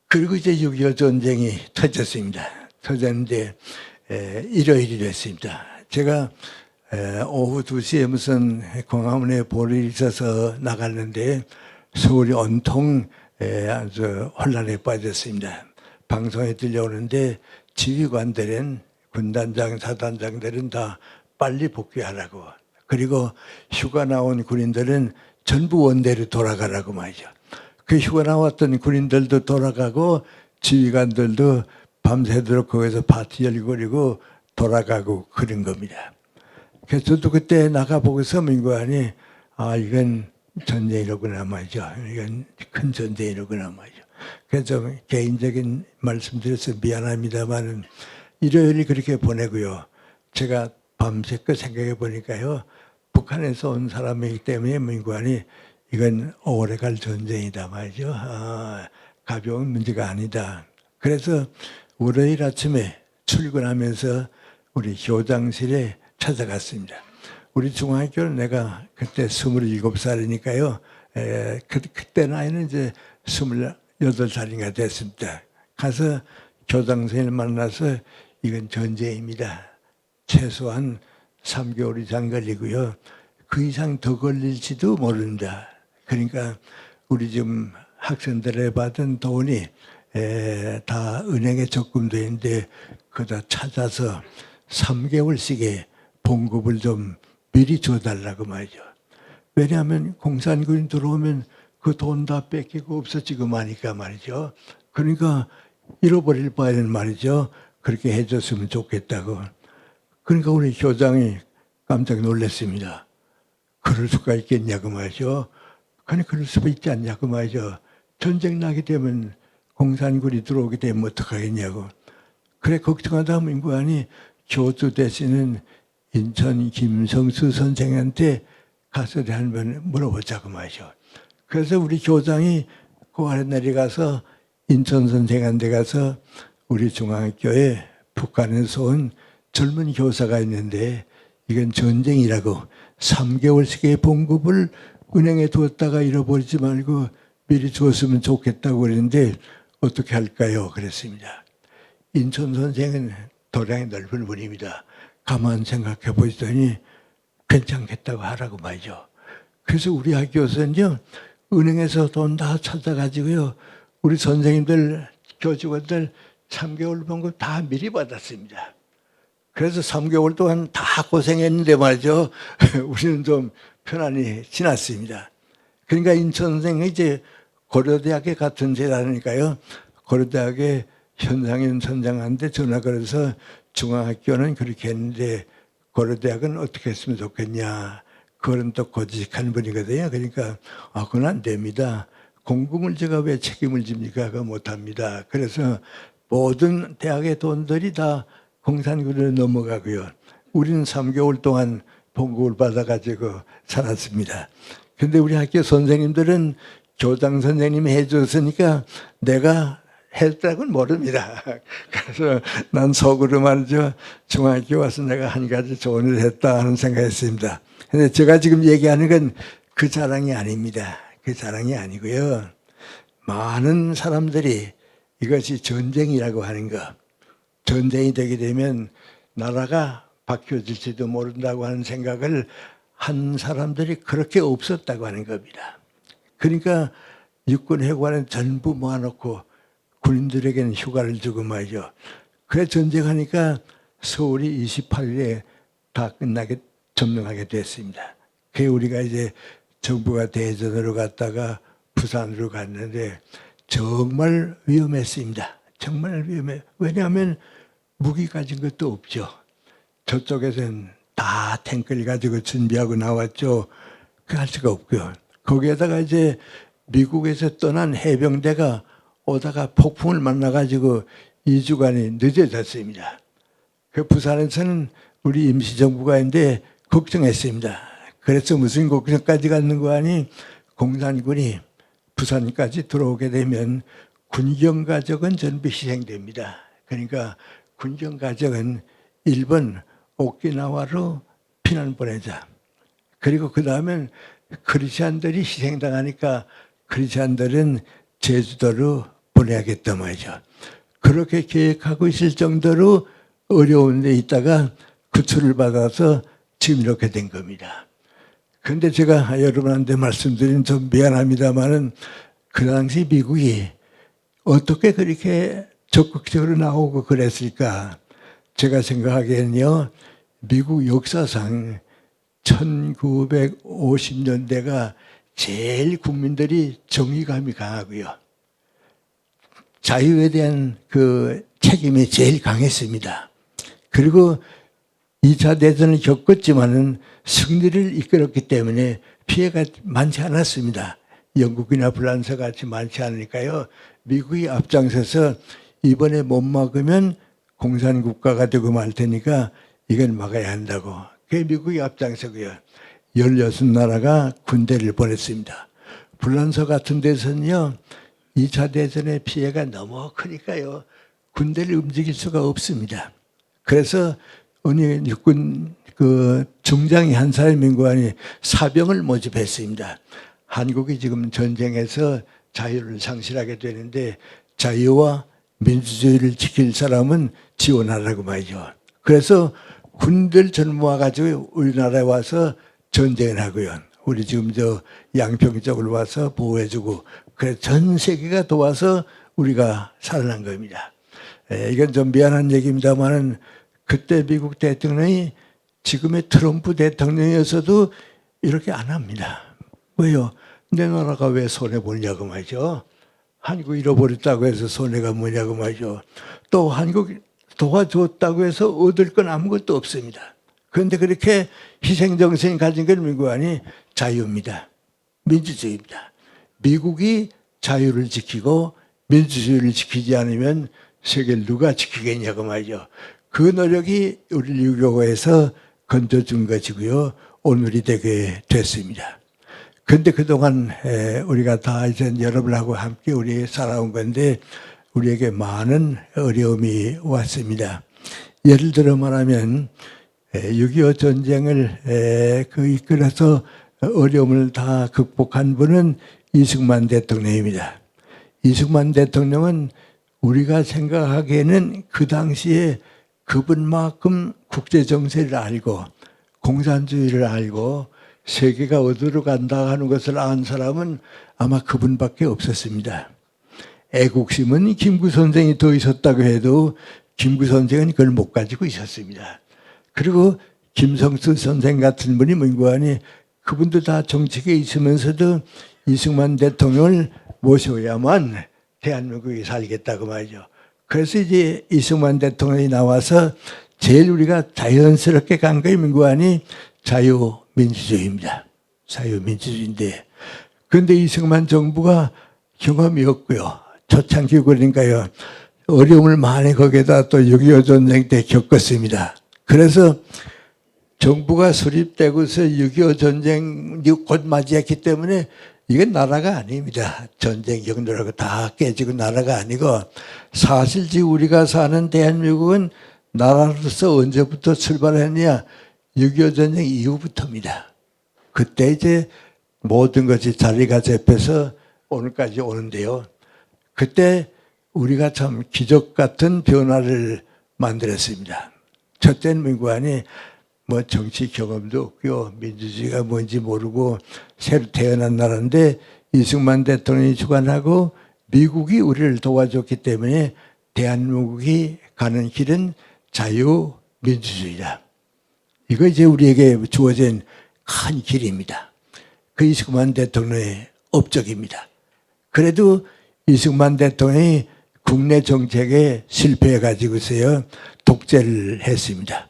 그리고 이제 6.25 전쟁이 터졌습니다. 터졌는데 일요일이 됐습니다. 제가 오후 2시에 무슨 광화문에 볼 일이 있어서 나갔는데 서울이 온통 아주 혼란에 빠졌습니다. 방송에 들려오는데 지휘관들은 군단장, 사단장들은 다 빨리 복귀하라고. 그리고 휴가 나온 군인들은 전부 원대로 돌아가라고 말이죠. 그 휴가 나왔던 군인들도 돌아가고 지휘관들도 밤새도록 거기서 파티 열고 그리고 돌아가고 그런 겁니다. 그래서 저도 그때 나가보고서 민관이 이건 전쟁이로구나 말이죠. 이건 큰 전쟁이로구나 말이죠. 그래서 좀 개인적인 말씀드려서 미안합니다만은 일요일이 그렇게 보내고요. 제가 밤새껏 생각해 보니까요. 북한에서 온 사람이기 때문에 민관이 이건 오래갈 전쟁이다 말이죠. 가벼운 문제가 아니다. 그래서 월요일 아침에 출근하면서 우리 교장실에 찾아갔습니다. 우리 중학교는 내가 그때 27살이니까요. 그때 나이는 이제 28살인가 됐습니다. 가서 교장 선생님을 만나서 이건 전쟁입니다. 최소한 3개월 이상 걸리고요. 그 이상 더 걸릴지도 모른다. 그러니까 우리 지금 학생들에 받은 돈이 다 은행에 적금돼 있는데 그다 찾아서 3개월씩의 봉급을 좀 미리 줘달라고 말이죠. 왜냐하면 공산군이 들어오면 그 돈 다 뺏기고 없어지고 마니까 말이죠. 그러니까 잃어버릴 바에는 말이죠. 그렇게 해줬으면 좋겠다고. 그러니까 우리 교장이 깜짝 놀랐습니다. 그럴 수가 있겠냐고 말이죠. 아니 그럴 수가 있지 않냐고 말이죠. 전쟁 나게 되면 공산군이 들어오게 되면 어떡하겠냐고. 그래 걱정하다 민관이 교주 되시는 인천 김성수 선생한테 가서 한번 물어보자고 말이죠. 그래서 우리 교장이 그 아래 내려가서 인천 선생한테 가서 우리 중학교에 북한에서 온 젊은 교사가 있는데 이건 전쟁이라고 3개월씩의 봉급을 은행에 두었다가 잃어버리지 말고 미리 주었으면 좋겠다고 그랬는데 어떻게 할까요? 그랬습니다. 인천 선생은 도량이 넓은 분입니다. 가만 생각해 보시더니 괜찮겠다고 하라고 말이죠. 그래서 우리 학교에서는요. 은행에서 돈 다 찾아가지고요. 우리 선생님들, 교직원들 3개월 봉급 다 미리 받았습니다. 그래서 3개월 동안 다 고생했는데 말이죠. 우리는 좀 편안히 지났습니다. 그러니까 인천 선생이 이제 고려대학에 같은 세라니까요. 고려대학에 현상현 선장한테 전화 걸어서 중앙학교는 그렇게 했는데 고려대학은 어떻게 했으면 좋겠냐. 그건 또 고직한 분이거든요. 그러니까 그건 안 됩니다. 공금을 제가 왜 책임을 집니까? 그거 못합니다. 그래서 모든 대학의 돈들이 다 공산군으로 넘어가고요. 우리는 3개월 동안 봉급을 받아가지고 살았습니다. 근데 우리 학교 선생님들은 교장 선생님이 해줬으니까 내가 했다고는 모릅니다. 그래서 난 속으로 말이죠. 중학교 와서 내가 한 가지 좋은 일을 했다 하는 생각했습니다. 근데 제가 지금 얘기하는 건 그 자랑이 아닙니다. 그 자랑이 아니고요. 많은 사람들이 이것이 전쟁이라고 하는 것, 전쟁이 되게 되면 나라가 바뀌어질지도 모른다고 하는 생각을 한 사람들이 그렇게 없었다고 하는 겁니다. 그러니까 육군 해관은 전부 모아놓고 군인들에게는 휴가를 주고 말이죠. 그래 전쟁하니까 서울이 28일에 다 끝나게 점령하게 됐습니다. 그게 우리가 이제 정부가 대전으로 갔다가 부산으로 갔는데 정말 위험했습니다. 정말 위험해. 왜냐하면 무기 가진 것도 없죠. 저쪽에서는 다 탱크를 가지고 준비하고 나왔죠. 그 할 수가 없고요. 거기에다가 이제 미국에서 떠난 해병대가 오다가 폭풍을 만나가지고 2주간이 늦어졌습니다. 그 부산에서는 우리 임시정부가 있는데 걱정했습니다. 그래서 무슨 걱정까지 갖는 거 아니 공산군이 부산까지 들어오게 되면 군경가족은 전부 희생됩니다. 그러니까 군경가족은 일본 오키나와로 피난 보내자. 그리고 그 다음엔 크리스찬들이 희생당하니까 크리스찬들은 제주도로 보내야겠다 말이죠. 그렇게 계획하고 있을 정도로 어려운 데 있다가 구출을 받아서 지금 이렇게 된 겁니다. 그런데 제가 여러분한테 말씀드린 좀 미안합니다만은 그 당시 미국이 어떻게 그렇게 적극적으로 나오고 그랬을까? 제가 생각하기에는요, 미국 역사상 1950년대가 제일 국민들이 정의감이 강하고요. 자유에 대한 그 책임이 제일 강했습니다. 그리고 2차 대전을 겪었지만은 승리를 이끌었기 때문에 피해가 많지 않았습니다. 영국이나 프랑스 같이 많지 않으니까요. 미국이 앞장서서 이번에 못 막으면 공산국가가 되고 말 테니까 이건 막아야 한다고. 그게 미국이 앞장서고요. 16나라가 군대를 보냈습니다. 불란서 같은 데서는요. 2차 대전의 피해가 너무 크니까요. 군대를 움직일 수가 없습니다. 그래서 어느 육군 그 중장이 한 사람인 거 아니 사병을 모집했습니다. 한국이 지금 전쟁에서 자유를 상실하게 되는데 자유와 민주주의를 지킬 사람은 지원하라고 말이죠. 그래서 군대를 전모아가지고 우리나라에 와서 전쟁을 하고요. 우리 지금 저 양평 쪽으로 와서 보호해주고 그래서 전 세계가 도와서 우리가 살아난 겁니다. 이건 좀 미안한 얘기입니다만은 그때 미국 대통령이 지금의 트럼프 대통령이어서도 이렇게 안 합니다. 왜요? 내 나라가 왜 손해보냐고 말이죠. 한국 잃어버렸다고 해서 손해가 뭐냐고 말이죠. 또 한국 도와줬다고 해서 얻을 건 아무것도 없습니다. 그런데 그렇게 희생정신이 가진 건 미국 아니 자유입니다. 민주주의입니다. 미국이 자유를 지키고 민주주의를 지키지 않으면 세계를 누가 지키겠냐고 말이죠. 그 노력이 우리 6.25에서 건져준 것이고요. 오늘이 되게 됐습니다. 그런데 그동안 우리가 다 이제 여러분하고 함께 우리 살아온 건데 우리에게 많은 어려움이 왔습니다. 예를 들어 말하면 6.25 전쟁을 이끌어서 어려움을 다 극복한 분은 이승만 대통령입니다. 이승만 대통령은 우리가 생각하기에는 그 당시에 그분만큼 국제정세를 알고 공산주의를 알고 세계가 어디로 간다 하는 것을 안 사람은 아마 그분밖에 없었습니다. 애국심은 김구 선생이 더 있었다고 해도 김구 선생은 그걸 못 가지고 있었습니다. 그리고 김성수 선생 같은 분이 문구하니 그분도 다 정치계에 있으면서도 이승만 대통령을 모셔야만 대한민국이 살겠다고 말이죠. 그래서 이제 이승만 대통령이 나와서 제일 우리가 자연스럽게 간 거이 문구하니 자유민주주의입니다. 자유민주주의인데 그런데 이승만 정부가 경험이 없고요. 초창기 그러니까요. 어려움을 많이 거기다 또 6.25 전쟁 때 겪었습니다. 그래서 정부가 수립되고서 6.25 전쟁이 곧 맞이했기 때문에 이건 나라가 아닙니다. 전쟁 경로라고 다 깨지고 나라가 아니고 사실 지금 우리가 사는 대한민국은 나라로서 언제부터 출발했냐 6.25 전쟁 이후부터입니다. 그때 이제 모든 것이 자리가 잡혀서 오늘까지 오는데요. 그때 우리가 참 기적 같은 변화를 만들었습니다. 첫째는 민구안이 뭐 정치 경험도 없고요. 민주주의가 뭔지 모르고 새로 태어난 나라인데 이승만 대통령이 주관하고 미국이 우리를 도와줬기 때문에 대한민국이 가는 길은 자유민주주의다. 이거 이제 우리에게 주어진 큰 길입니다. 그 이승만 대통령의 업적입니다. 그래도 이승만 대통령이 국내 정책에 실패해가지고서요, 독재를 했습니다.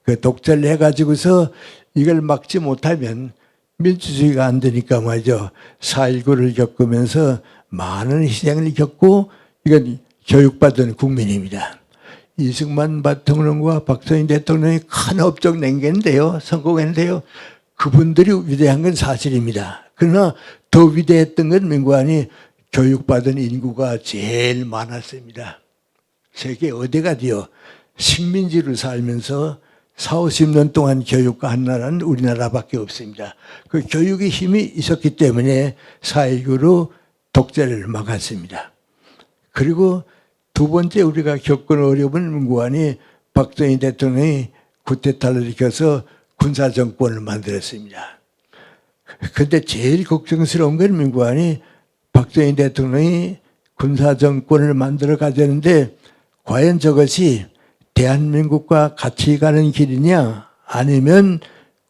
그 독재를 해가지고서 이걸 막지 못하면 민주주의가 안 되니까 말이죠. 4.19를 겪으면서 많은 희생을 겪고 이건 교육받은 국민입니다. 이승만 대통령과 박정희 대통령이 큰 업적 낸 게인데요. 성공했는데요. 그분들이 위대한 건 사실입니다. 그러나 더 위대했던 건 민관이 교육받은 인구가 제일 많았습니다. 세계 어디가 디요? 식민지로 살면서 40, 50년 동안 교육한 나라는 우리나라밖에 없습니다. 그 교육의 힘이 있었기 때문에 사회주의로 독재를 막았습니다. 그리고 두 번째 우리가 겪은 어려움은 민관이 박정희 대통령이 쿠데타를 일으켜서 군사정권을 만들었습니다. 근데 제일 걱정스러운 건 민관이 박정희 대통령이 군사정권을 만들어 가자는데 과연 저것이 대한민국과 같이 가는 길이냐 아니면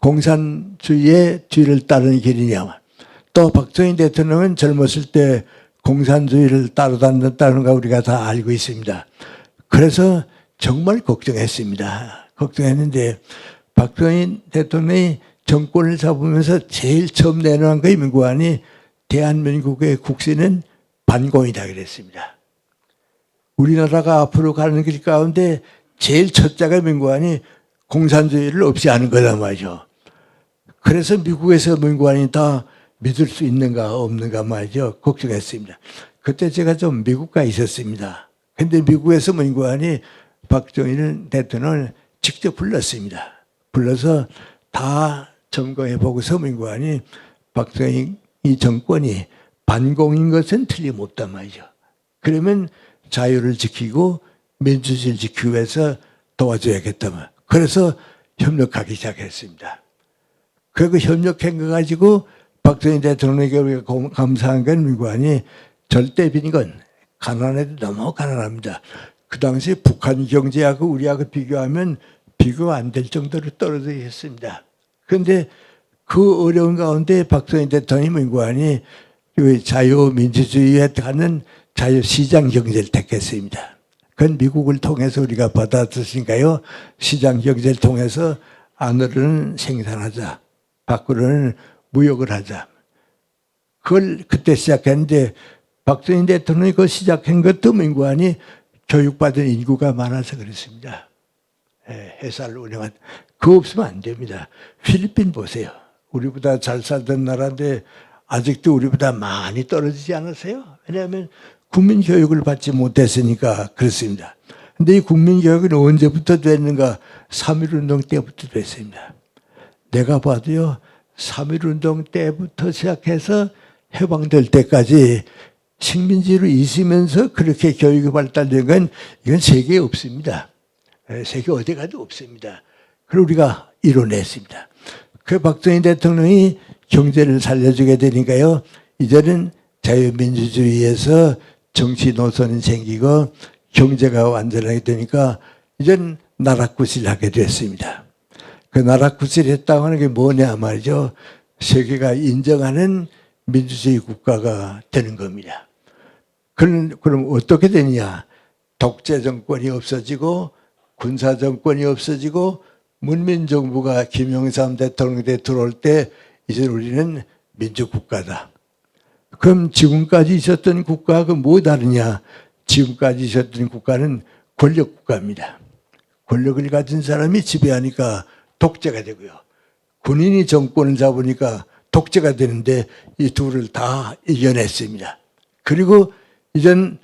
공산주의의 뒤를 따르는 길이냐. 또 박정희 대통령은 젊었을 때 공산주의를 따라다녔다는 거 우리가 다 알고 있습니다. 그래서 정말 걱정했습니다. 걱정했는데 박정희 대통령이 정권을 잡으면서 제일 처음 내놓은 것이 민관이 대한민국의 국세는 반공이다 그랬습니다. 우리나라가 앞으로 가는 길 가운데 제일 첫째가 민관이 공산주의를 없이 하는 거란 말이죠. 그래서 미국에서 민관이 다 믿을 수 있는가 없는가 말이죠. 걱정했습니다. 그때 제가 좀 미국가 있었습니다. 근데 미국에서 민관이 박정희 대통령을 직접 불렀습니다. 불러서 다 점검해 보고서 민관이 박정희 정권이 반공인 것은 틀림없단 말이죠. 그러면 자유를 지키고 민주주의를 지키기 위해서 도와줘야겠다면. 그래서 협력하기 시작했습니다. 그리고 협력한 거 가지고 박정희 대통령에게 우리가 감사한 건 민관이 절대 빈곤, 가난해도 너무 가난합니다. 그 당시 북한 경제하고 우리하고 비교하면 비교가 안 될 정도로 떨어져 있었습니다. 그런데 그 어려운 가운데 박정희 대통령이 민관이 자유민주주의에 가는 자유시장 경제를 택했습니다. 그건 미국을 통해서 우리가 받아들였으니까요. 시장 경제를 통해서 안으로는 생산하자, 밖으로는 무역을 하자. 그걸 그때 시작했는데 박정희 대통령이 그 시작한 것도 민관이 교육받은 인구가 많아서 그렇습니다. 회사를 운영한. 그거 없으면 안 됩니다. 필리핀 보세요. 우리보다 잘 살던 나라인데 아직도 우리보다 많이 떨어지지 않으세요? 왜냐하면 국민교육을 받지 못했으니까 그렇습니다. 근데 이 국민교육은 언제부터 됐는가? 3.1운동 때부터 됐습니다. 내가 봐도요, 3.1운동 때부터 시작해서 해방될 때까지 식민지로 있으면서 그렇게 교육이 발달된 건 이건 세계에 없습니다. 세계 어디 가도 없습니다. 그걸 우리가 이뤄냈습니다. 그 박정희 대통령이 경제를 살려주게 되니까요. 이제는 자유민주주의에서 정치 노선이 생기고 경제가 완전하게 되니까 이제는 나라구실을 하게 됐습니다. 그 나라구실을 했다고 하는 게 뭐냐 말이죠. 세계가 인정하는 민주주의 국가가 되는 겁니다. 그럼 어떻게 되느냐. 독재 정권이 없어지고 군사 정권이 없어지고 문민정부가 김영삼 대통령 때 들어올 때 이제 우리는 민주국가다. 그럼 지금까지 있었던 국가하고 뭐 다르냐? 지금까지 있었던 국가는 권력국가입니다. 권력을 가진 사람이 지배하니까 독재가 되고요. 군인이 정권을 잡으니까 독재가 되는데 이 둘을 다 이겨냈습니다. 그리고 이전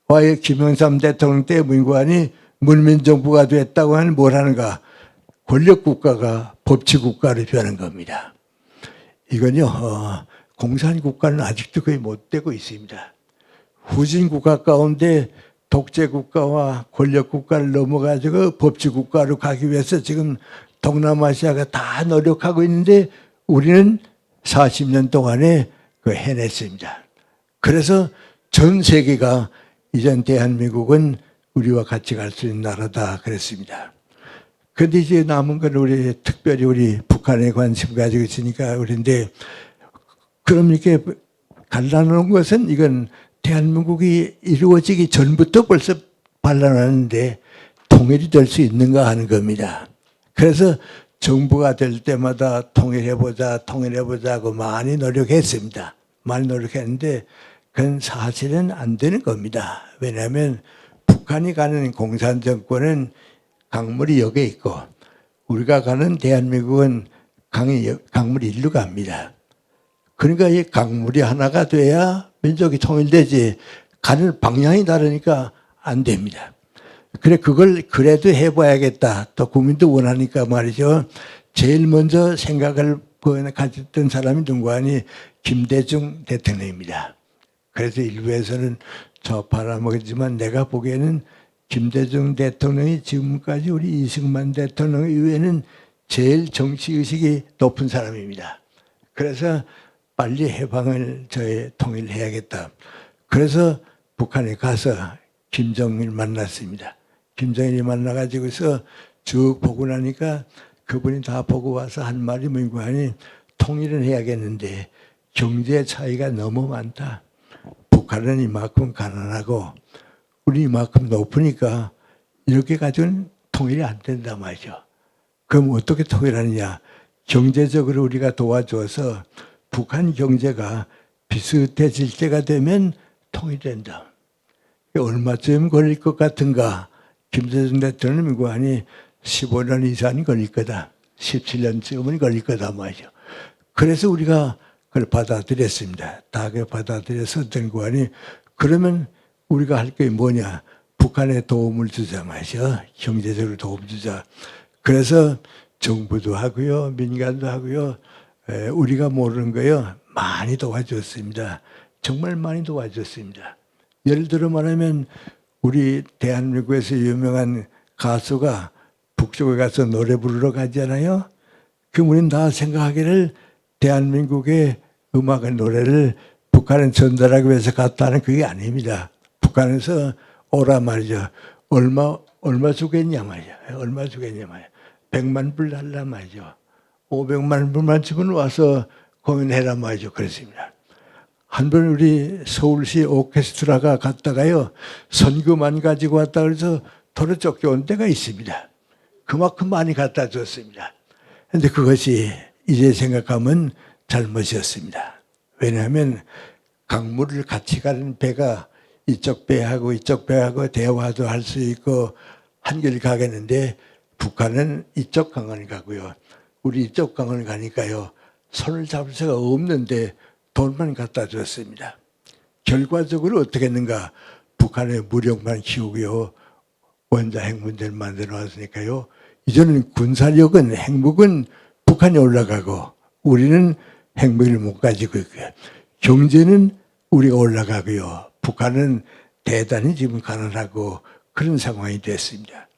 와의 김영삼 대통령 때 민관이 문민정부가 됐다고 하는 뭘 하는가? 권력국가가 법치국가로 변한 겁니다. 이건요, 공산국가는 아직도 거의 못 되고 있습니다. 후진국가 가운데 독재국가와 권력국가를 넘어가지고 법치국가로 가기 위해서 지금 동남아시아가 다 노력하고 있는데 우리는 40년 동안에 해냈습니다. 그래서 전 세계가 이젠 대한민국은 우리와 같이 갈 수 있는 나라다 그랬습니다. 그런데 이제 남은 건 우리 특별히 우리 북한에 관심 가지고 있으니까 우리인데 그럼 이렇게 갈라놓은 것은 이건 대한민국이 이루어지기 전부터 벌써 반란하는데 통일이 될 수 있는가 하는 겁니다. 그래서 정부가 될 때마다 통일해보자 하고 많이 노력했습니다. 많이 노력했는데 그건 사실은 안 되는 겁니다. 왜냐하면 북한이 가는 공산정권은 강물이 여기에 있고 우리가 가는 대한민국은 강물이 일로 갑니다. 그러니까 이 강물이 하나가 돼야 민족이 통일되지 가는 방향이 다르니까 안 됩니다. 그래 그걸 그래도 해봐야겠다. 또 국민도 원하니까 말이죠. 제일 먼저 생각을 가졌던 사람이 누구 아니 김대중 대통령입니다. 그래서 일부에서는 저 바라먹었지만 내가 보기에는 김대중 대통령이 지금까지 우리 이승만 대통령 이후에는 제일 정치의식이 높은 사람입니다. 그래서 빨리 해방을 통일해야겠다. 그래서 북한에 가서 김정일 만났습니다. 김정일이 만나가지고서 쭉 보고 나니까 그분이 다 보고 와서 한 말이 뭐고 하니 통일은 해야겠는데 경제 차이가 너무 많다. 북한은 이만큼 가난하고 우리 이만큼 높으니까 이렇게 가지고는 통일이 안 된단 말이죠. 그럼 어떻게 통일하느냐. 경제적으로 우리가 도와줘서 북한 경제가 비슷해질 때가 되면 통일된다. 얼마쯤 걸릴 것 같은가. 김대중 대통령이 하니 15년 이상이 걸릴 거다. 17년쯤은 걸릴 거다 말이죠. 그래서 우리가 그걸 받아들였습니다. 다 그걸 받아들여서 들고 하니 그러면 우리가 할 게 뭐냐. 북한에 도움을 주자 말이죠. 경제적으로 도움 주자. 그래서 정부도 하고요. 민간도 하고요. 우리가 모르는 거요. 많이 도와줬습니다. 정말 많이 도와줬습니다. 예를 들어 말하면 우리 대한민국에서 유명한 가수가 북쪽에 가서 노래 부르러 가잖아요. 그럼 우리는 다 생각하기를 대한민국의 음악의 노래를 북한에 전달하기 위해서 갔다는 그게 아닙니다. 북한에서 오라 말이죠. 얼마 주겠냐 말이죠. 얼마 주겠냐 말이죠. 100만 불 달라 말이죠. 500만 불만 주면 와서 공연해라 말이죠. 그랬습니다. 한 번 우리 서울시 오케스트라가 갔다가요. 선교만 가지고 왔다 그래서 도로 쫓겨온 때가 있습니다. 그만큼 많이 갖다 줬습니다. 그런데 그것이 이제 생각하면 잘못이었습니다. 왜냐하면 강물을 같이 가는 배가 이쪽 배하고 이쪽 배하고 대화도 할 수 있고 한길 가겠는데 북한은 이쪽 강을 가고요. 우리 이쪽 강을 가니까요. 손을 잡을 수가 없는데 돈만 갖다 줬습니다. 결과적으로 어떻게 했는가. 북한의 무력만 키우고요. 원자 핵문제를 만들어 왔으니까요. 이제는 군사력은 핵무기는 북한이 올라가고 우리는 핵무기를 못 가지고 있고요. 경제는 우리가 올라가고요. 북한은 대단히 지금 가난하고 그런 상황이 됐습니다.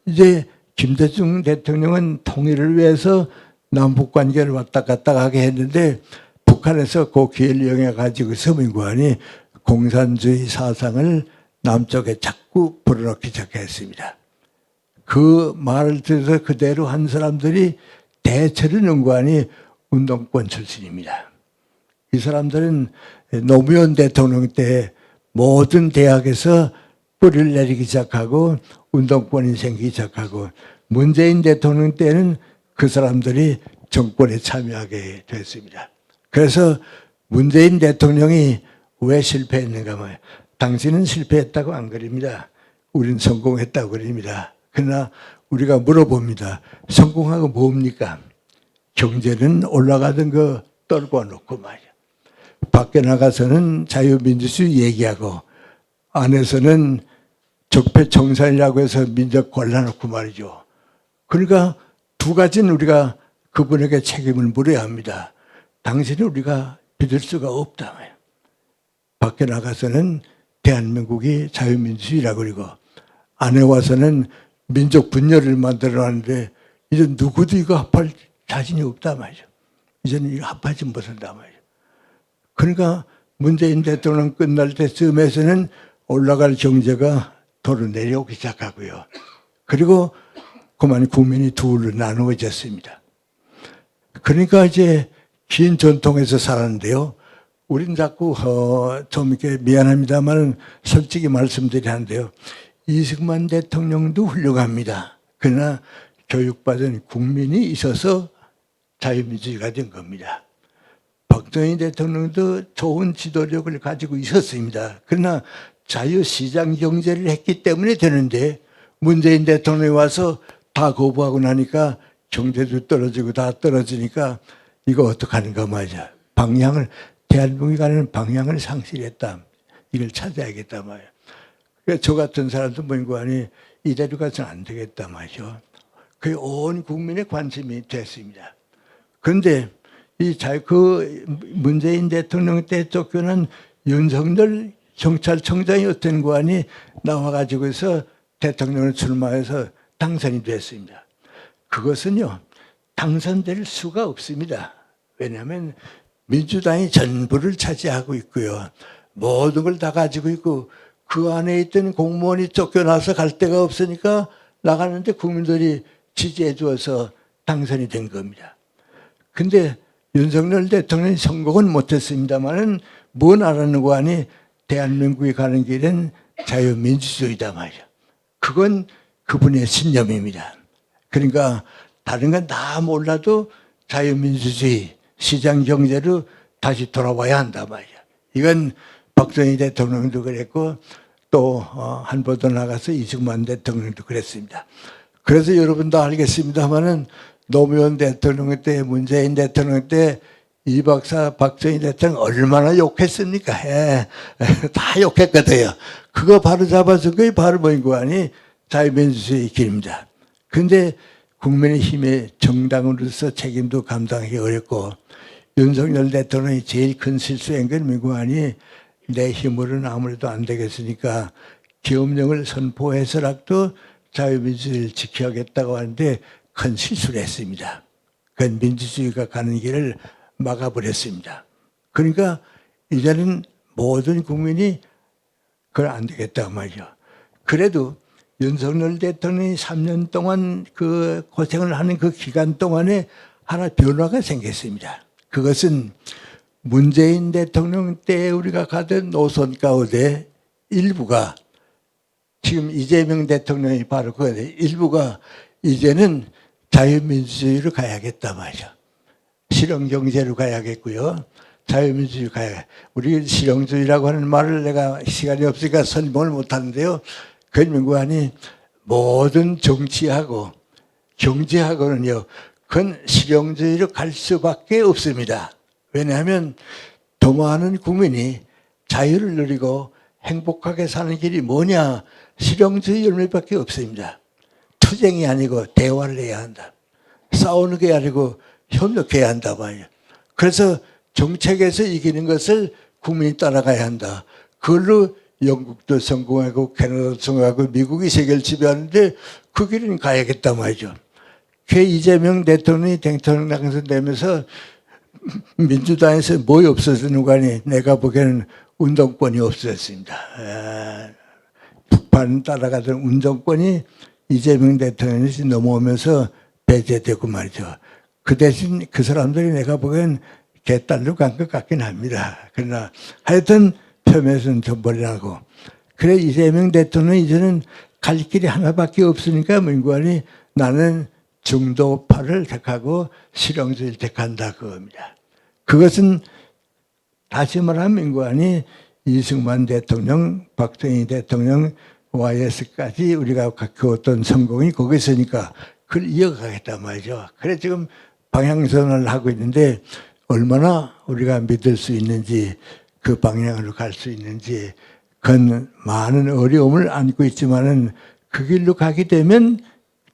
이제 김대중 대통령은 통일을 위해서 남북관계를 왔다 갔다 하게 했는데 북한에서 그 기회를 이용해 가지고 서민관이 공산주의 사상을 남쪽에 자꾸 불어넣기 시작했습니다. 그 말을 들어서 그대로 한 사람들이 대체로 연구하니 운동권 출신입니다. 이 사람들은 노무현 대통령 때 모든 대학에서 뿌리를 내리기 시작하고 운동권이 생기기 시작하고 문재인 대통령 때는 그 사람들이 정권에 참여하게 됐습니다. 그래서 문재인 대통령이 왜 실패했는가 하면 당신은 실패했다고 안 그립니다. 우리는 성공했다고 그립니다. 그러나 우리가 물어봅니다. 성공하고 뭡니까? 경제는 올라가던 거 떨궈 놓고 말이야. 밖에 나가서는 자유민주주의 얘기하고 안에서는 적폐청산이라고 해서 민족 골라놓고 말이죠. 그러니까 두 가지는 우리가 그분에게 책임을 물어야 합니다. 당신은 우리가 믿을 수가 없다. 밖에 나가서는 대한민국이 자유민주주의라고 그러고 안에 와서는 민족 분열을 만들어놨는데 이제 누구도 이거 합할 자신이 없다 말이죠. 이제는 이거 합하지 못한다 말이죠. 그러니까 문재인 대통령 끝날 때쯤에서는 올라갈 경제가 도로 내려오기 시작하고요. 그리고 그만 국민이 둘로 나누어졌습니다. 그러니까 이제 긴 전통에서 살았는데요. 우린 자꾸 좀 이렇게 미안합니다만 솔직히 말씀드리는데요. 이승만 대통령도 훌륭합니다. 그러나 교육받은 국민이 있어서 자유민주주의가 된 겁니다. 박정희 대통령도 좋은 지도력을 가지고 있었습니다. 그러나 자유시장 경제를 했기 때문에 되는데 문재인 대통령이 와서 다 거부하고 나니까 경제도 떨어지고 다 떨어지니까 이거 어떡하는가 말이야. 대한민국이 가는 방향을 상실했다. 이걸 찾아야겠다 말이야. 그래서 저 같은 사람도 뭔가하니 이대로 가서는 안 되겠다 말이죠. 그게 온 국민의 관심이 됐습니다. 그런데 그 문재인 대통령 때 쫓겨난 윤석열 경찰청장이 어떤 거아니 나와가지고서 대통령을 출마해서 당선이 됐습니다. 그것은요, 당선될 수가 없습니다. 왜냐하면 민주당이 전부를 차지하고 있고요. 모든 걸 다 가지고 있고 그 안에 있던 공무원이 쫓겨나서 갈 데가 없으니까 나가는데 국민들이 지지해 주어서 당선이 된 겁니다. 근데 윤석열 대통령이 성공은 못했습니다만은 뭘 알아는 거 아니 대한민국이 가는 길은 자유민주주의다 말이야. 그건 그분의 신념입니다. 그러니까 다른 건 다 몰라도 자유민주주의, 시장경제로 다시 돌아와야 한다 말이야. 이건 박정희 대통령도 그랬고 또 한 번 더 나가서 이승만 대통령도 그랬습니다. 그래서 여러분도 알겠습니다만은 노무현 대통령 때, 문재인 대통령 때 이 박사 박정희 대통령 얼마나 욕했습니까? 다 욕했거든요. 그거 바로 잡아서 그게 바로 뭐인 거 아니? 자유민주주의 길입니다. 그런데 국민의힘의 정당으로서 책임도 감당하기 어렵고 윤석열 대통령이 제일 큰 실수한 건 뭐고 아니? 내 힘으로는 아무래도 안 되겠으니까 계엄령을 선포해서라도 자유민주주의를 지켜야겠다고 하는데 큰 실수를 했습니다. 그건 민주주의가 가는 길을 막아버렸습니다. 그러니까 이제는 모든 국민이 그건 안 되겠다 말이죠. 그래도 윤석열 대통령이 3년 동안 그 고생을 하는 그 기간 동안에 하나 변화가 생겼습니다. 그것은 문재인 대통령 때 우리가 가던 노선 가운데 일부가 지금 이재명 대통령이 바로 그거예요. 일부가 이제는 자유민주주의로 가야겠다 말이죠. 실용경제로 가야겠고요. 자유민주주의로 가야겠다. 우리 실용주의라고 하는 말을 내가 시간이 없으니까 설명을 못하는데요. 그건 뭐하니 모든 정치하고 경제하고는요. 그건 실용주의로 갈 수밖에 없습니다. 왜냐하면 더 많은 국민이 자유를 누리고 행복하게 사는 길이 뭐냐? 실용주의 열매밖에 없습니다. 투쟁이 아니고 대화를 해야 한다. 싸우는 게 아니고 협력해야 한다 말이야. 그래서 정책에서 이기는 것을 국민이 따라가야 한다. 그걸로 영국도 성공하고 캐나다도 성공하고 미국이 세계를 지배하는데 그 길은 가야겠다 말이죠. 그 이재명 대통령이 대통령 당선되면서 민주당에서 뭐이 없어지는 거 아니? 내가 보기에는 운동권이 없어졌습니다. 북한 따라가던 운동권이 이재명 대통령이 넘어오면서 배제되고 말이죠. 그 대신 그 사람들이 내가 보기엔 개딸로 간 것 같긴 합니다. 그러나 하여튼 표면에서는 더 멀리나고. 그래 이재명 대통령이 이제는 갈 길이 하나밖에 없으니까 민관이 나는 중도파를 택하고 실용주의를 택한다 그겁니다. 그것은 다시 말하면 민관이 이승만 대통령, 박정희 대통령, YS까지 우리가 겪었던 성공이 거기 있으니까 그걸 이어가겠단 말이죠. 그래 지금 방향선을 하고 있는데 얼마나 우리가 믿을 수 있는지 그 방향으로 갈 수 있는지 그건 많은 어려움을 안고 있지만은 그 길로 가게 되면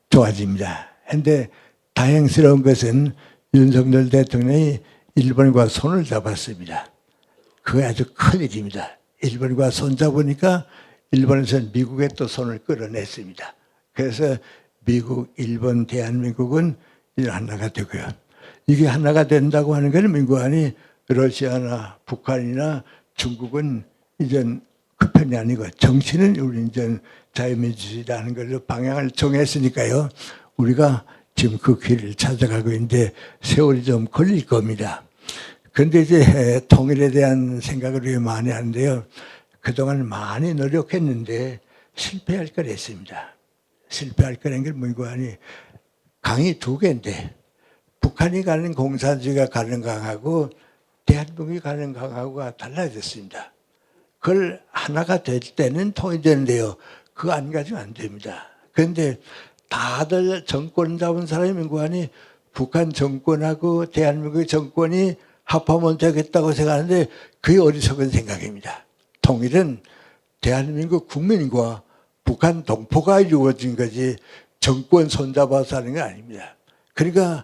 좋아집니다. 그런데 다행스러운 것은 윤석열 대통령이 일본과 손을 잡았습니다. 그게 아주 큰 일입니다. 일본과 손 잡으니까 일본에서는 미국에 또 손을 끌어냈습니다. 그래서 미국, 일본, 대한민국은 이제 하나가 되고요. 이게 하나가 된다고 하는 것은 민국안이 러시아나 북한이나 중국은 이젠 그 편이 아니고 정치는 우리 이제 자유민주주의라는 걸로 방향을 정했으니까요. 우리가 지금 그 길을 찾아가고 있는데 세월이 좀 걸릴 겁니다. 그런데 이제 통일에 대한 생각을 많이 하는데요. 그동안 많이 노력했는데 실패할 걸 했습니다. 실패할 거라는 게 뭐고 하니 강이 두 개인데 북한이 가는 공산주의가 가는 강하고 대한민국이 가는 각하가 달라졌습니다. 그걸 하나가 될 때는 통일되는데요. 그거 안 가지고 안 됩니다. 그런데 다들 정권 잡은 사람이 뭐하니 북한 정권하고 대한민국의 정권이 합하면 되겠다고 생각하는데 그게 어리석은 생각입니다. 통일은 대한민국 국민과 북한 동포가 이루어진 거지 정권 손잡아서 하는 게 아닙니다. 그러니까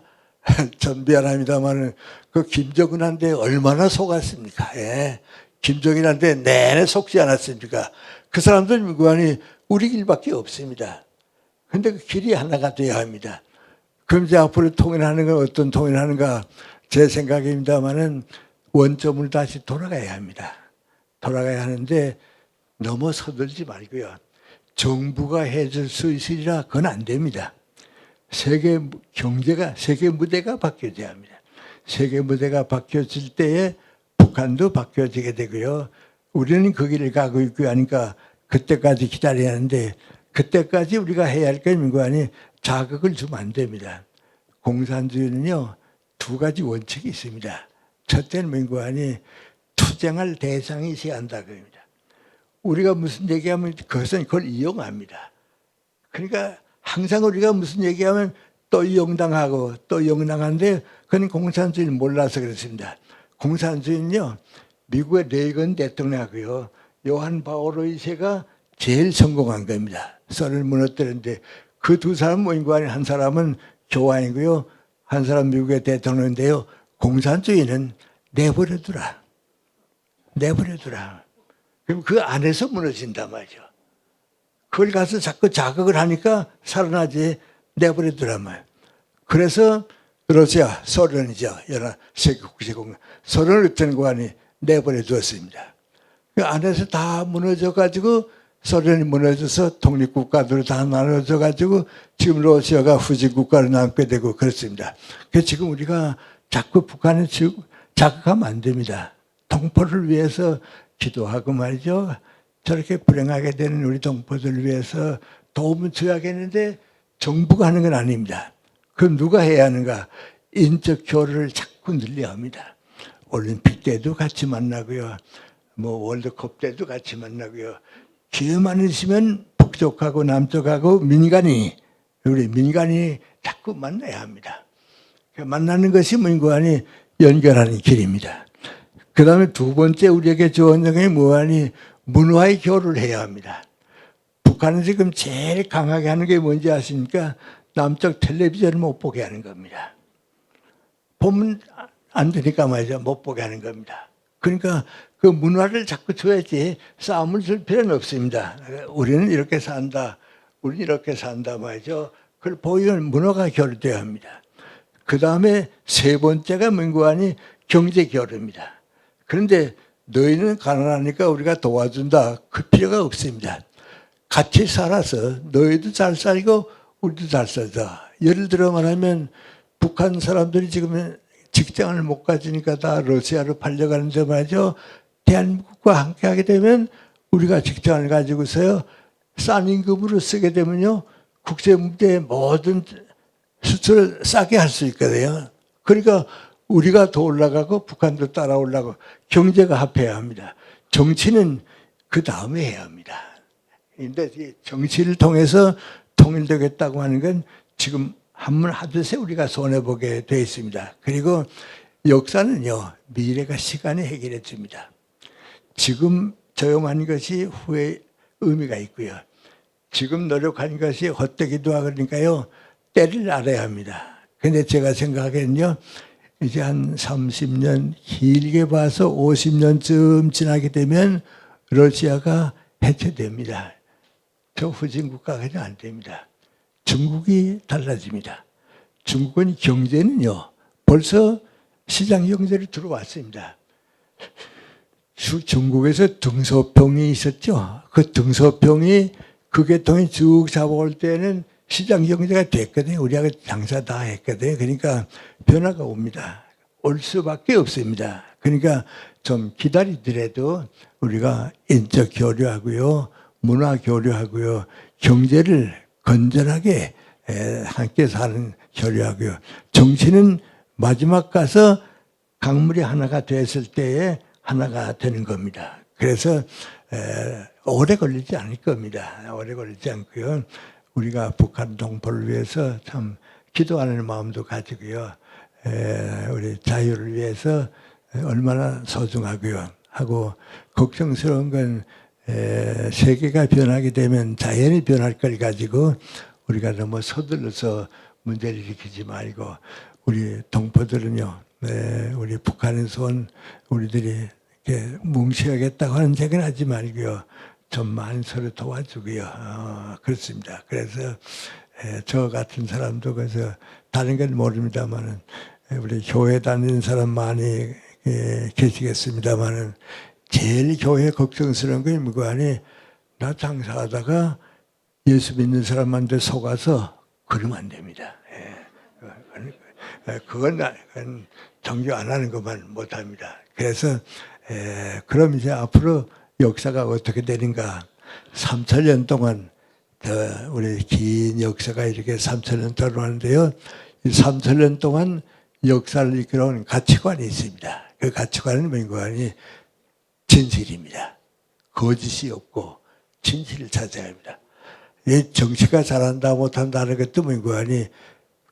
전 미안합니다만 그 김정은한테 얼마나 속았습니까? 예. 김정은한테 내내 속지 않았습니까? 그 사람들 민구안이 우리 길밖에 없습니다. 그런데 그 길이 하나가 돼야 합니다. 그럼 이제 앞으로 통일하는 건 어떤 통일하는가? 제 생각입니다만은 원점을 다시 돌아가야 합니다. 돌아가야 하는데 너무 서둘지 말고요. 정부가 해줄 수 있으리라 그건 안 됩니다. 세계 경제가, 세계 무대가 바뀌어져야 합니다. 세계 무대가 바뀌어질 때에 북한도 바뀌어지게 되고요. 우리는 그 길을 가고 있고 하니까 그때까지 기다려야 하는데 그때까지 우리가 해야 할 게 민구안이 자극을 주면 안 됩니다. 공산주의는요, 두 가지 원칙이 있습니다. 첫째는 민구안이 투쟁할 대상이 있어야 한다. 그럽니다. 우리가 무슨 얘기하면 그것은 그걸 이용합니다. 그러니까 항상 우리가 무슨 얘기하면 또 이용당하고 또 이용당하는데 그건 공산주의를 몰라서 그렇습니다. 공산주의는요, 미국의 레이건 대통령하고요, 요한 바오로 2세가 제일 성공한 겁니다. 선을 무너뜨렸는데 그 두 사람 모인 거 아닌 한 사람은 교황이고요, 한 사람 미국의 대통령인데요. 공산주의는 내버려두라. 내버려두라. 그럼 그 안에서 무너진단 말이죠. 그걸 가서 자꾸 자극을 하니까 살아나지 내버려두란 말이에요. 그래서 러시아, 소련이죠. 연합 세계국제공간. 소련을 어떤 관이 내버려 두었습니다. 그 안에서 다 무너져가지고 소련이 무너져서 독립국가들로 다 나눠져가지고 지금 러시아가 후진국가로 남게 되고 그렇습니다. 그래서 지금 우리가 자꾸 북한을 자극하면 안 됩니다. 동포를 위해서 기도하고 말이죠. 저렇게 불행하게 되는 우리 동포들을 위해서 도움을 줘야겠는데 정부가 하는 건 아닙니다. 그럼 누가 해야 하는가? 인적 교류를 자꾸 늘려야 합니다. 올림픽 때도 같이 만나고요. 뭐 월드컵 때도 같이 만나고요. 기회만 있으면 북쪽하고 남쪽하고 우리 민간이 자꾸 만나야 합니다. 만나는 것이 민관이 연결하는 길입니다. 그 다음에 두 번째 우리에게 좋은 점이 뭐하니 문화의 교류를 해야 합니다. 북한은 지금 제일 강하게 하는 게 뭔지 아십니까? 남쪽 텔레비전을 못 보게 하는 겁니다. 보면 안 되니까 말이죠. 못 보게 하는 겁니다. 그러니까 그 문화를 자꾸 줘야지 싸움을 줄 필요는 없습니다. 우리는 이렇게 산다. 우리는 이렇게 산다 말이죠. 그걸 보이는 문화가 교류돼야 합니다. 그 다음에 세 번째가 민구안이 경제 교류입니다. 그런데 너희는 가난하니까 우리가 도와준다. 그 필요가 없습니다. 같이 살아서 너희도 잘 살고 우리도 잘 살자. 예를 들어 말하면 북한 사람들이 지금 직장을 못 가지니까 다 러시아로 팔려가는데 말이죠. 대한민국과 함께 하게 되면 우리가 직장을 가지고서요. 싼 임금으로 쓰게 되면요. 국제 무대에 모든 수출을 싸게 할 수 있거든요. 그러니까 우리가 더 올라가고 북한도 따라 올라가고 경제가 합해야 합니다. 정치는 그 다음에 해야 합니다. 그런데 정치를 통해서 통일되겠다고 하는 건 지금 한문 하듯이 우리가 손해보게 되어 있습니다. 그리고 역사는요, 미래가 시간이 해결해 줍니다. 지금 조용한 것이 후에 의미가 있고요. 지금 노력하는 것이 헛되기도 하고 그러니까요, 때를 알아야 합니다. 근데 제가 생각하기에는요, 이제 한 30년, 길게 봐서 50년쯤 지나게 되면 러시아가 해체됩니다. 저 후진국가가 그냥 안 됩니다. 중국이 달라집니다. 중국은 경제는요, 벌써 시장 경제로 들어왔습니다. 중국에서 등소평이 있었죠. 그 등소평이 그 계통이 쭉 잡아올 때는 시장 경제가 됐거든요. 우리가 장사 다 했거든요. 그러니까 변화가 옵니다. 올 수밖에 없습니다. 그러니까 좀 기다리더라도 우리가 인적 교류하고요, 문화 교류하고요, 경제를 건전하게 함께 사는 교류하고요. 정치는 마지막 가서 강물이 하나가 됐을 때에 하나가 되는 겁니다. 그래서 오래 걸리지 않을 겁니다. 오래 걸리지 않고요. 우리가 북한 동포를 위해서 참 기도하는 마음도 가지고요. 우리 자유를 위해서 얼마나 소중하고요. 하고 걱정스러운 건 세계가 변하게 되면 자연이 변할 걸 가지고 우리가 너무 서둘러서 문제를 일으키지 말고 우리 동포들은요. 우리 북한에서 온 우리들이 이렇게 뭉쳐야겠다고 하는 생각은 하지 말고요. 좀 많이 서로 도와주고요. 그렇습니다. 그래서 저 같은 사람도 그래서 다른 건 모릅니다만은 우리 교회 다니는 사람 많이 계시겠습니다만은 제일 교회 걱정스러운 게 뭐가니 나 장사하다가 예수 믿는 사람한테 속아서 그러면 안 됩니다. 그건 정교 안 하는 것만 못합니다. 그래서 그럼 이제 앞으로 역사가 어떻게 되는가? 3,000년 동안 우리 긴 역사가 이렇게 3,000년 동안 하는데요. 이 3,000년 동안 역사를 이끌어온 가치관이 있습니다. 그 가치관은 뭔가니 진실입니다. 거짓이 없고 진실을 찾아야 합니다. 이 정치가 잘한다 못한다는 것도 뭔가니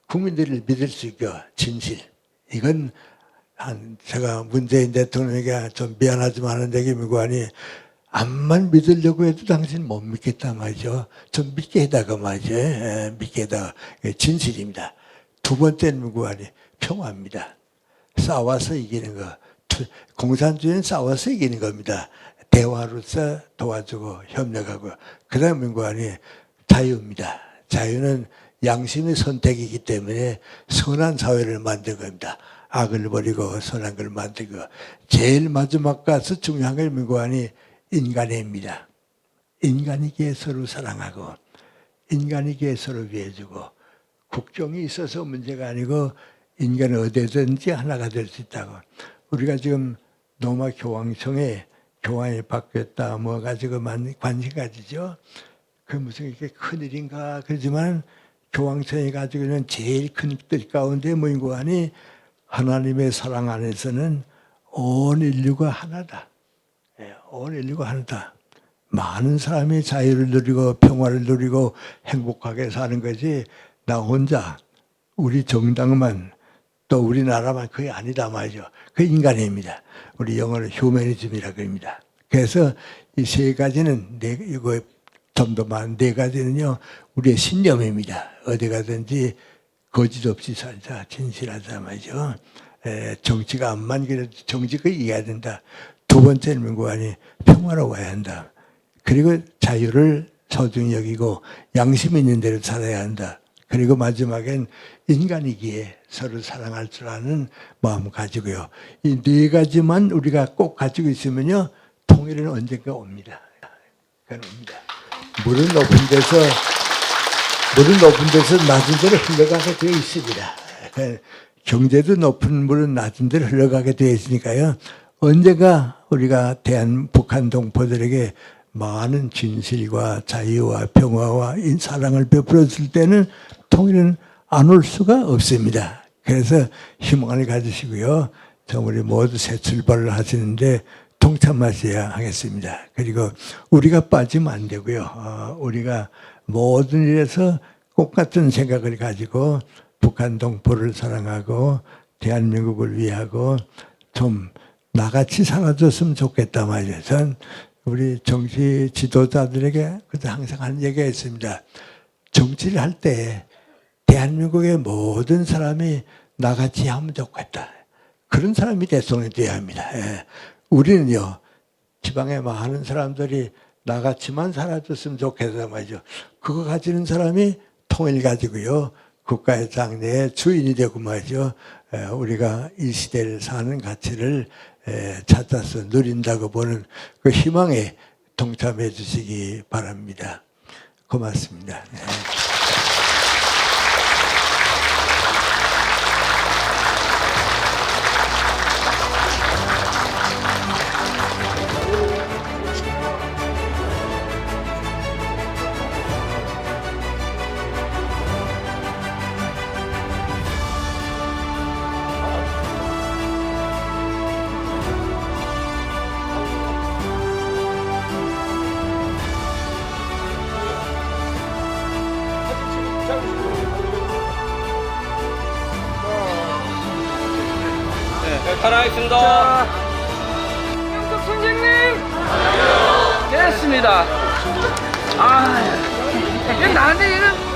국민들을 믿을 수 있고 진실. 이건 제가 문재인 대통령에게 좀 미안하지만 하는 얘기 뭐가니 암만 믿으려고 해도 당신 못 믿겠다 말이죠. 좀 믿게 해다가 말이죠. 믿게 해다가 진실입니다. 두 번째는 뭐가니 평화입니다. 싸워서 이기는 거. 공산주의는 싸워서 이기는 겁니다. 대화로서 도와주고 협력하고. 그 다음에 뭐가니 자유입니다. 자유는 양심의 선택이기 때문에 선한 사회를 만든 겁니다. 악을 버리고 선한 걸 만들고. 제일 마지막 가서 중요한 게 뭐가니 인간애입니다. 인간이기에 서로 사랑하고 인간이기에 서로 위해주고 국종이 있어서 문제가 아니고 인간은 어디든지 하나가 될 수 있다고. 우리가 지금 노마 교황청에 교황이 바뀌었다 뭐 가지고 관심 가지죠. 그 무슨 이렇게 큰일인가 그러지만 교황청이 가지고 있는 제일 큰 뜻 가운데 뭐인 거 아니 하나님의 사랑 안에서는 온 인류가 하나다. 온 인류가 하나다. 많은 사람이 자유를 누리고 평화를 누리고 행복하게 사는 거지 나 혼자 우리 정당만 또 우리나라만 그게 아니다 말이죠. 그 인간입니다. 우리 영어로 휴머니즘이라고 합니다. 그래서 이 세 가지는 이거 좀 더 많은 네 가지는요 우리의 신념입니다. 어디 가든지 거짓 없이 살자, 진실하자 말이죠. 정치가 암만 그래도 정직하게 이겨야 된다. 두 번째는 뭐가니 평화로워야 한다. 그리고 자유를 소중히 여기고 양심 있는 대로 살아야 한다. 그리고 마지막엔 인간이기에 서로 사랑할 줄 아는 마음을 가지고요. 이 네 가지만 우리가 꼭 가지고 있으면요 통일은 언젠가 옵니다. 그건 옵니다. 물은 높은 데서 낮은 데로 흘러가게 되어 있습니다. 경제도 높은 물은 낮은 데로 흘러가게 되어 있으니까요. 언제가 우리가 북한 동포들에게 많은 진실과 자유와 평화와 사랑을 베풀었을 때는 통일은 안 올 수가 없습니다. 그래서 희망을 가지시고요. 우리 모두 새 출발을 하시는데 동참하셔야 하겠습니다. 그리고 우리가 빠지면 안 되고요. 우리가 모든 일에서 똑같은 생각을 가지고 북한 동포를 사랑하고 대한민국을 위하고 좀 나같이 살아줬으면 좋겠다 말이죠. 전 우리 정치 지도자들에게 항상 하는 얘기가 있습니다. 정치를 할 때 대한민국의 모든 사람이 나같이 하면 좋겠다. 그런 사람이 대통령이 되어야 합니다. 우리는요, 지방에 많은 사람들이 나같이만 살아줬으면 좋겠다 말이죠. 그거 가지는 사람이 통일 가지고요, 국가의 장래의 주인이 되고 말이죠. 우리가 이 시대를 사는 가치를 찾아서 누린다고 보는 그 희망에 동참해 주시기 바랍니다. 고맙습니다. 사랑하겠습니다. 김영석 선생님! 됐습니다. 아, 이게 나한테 이런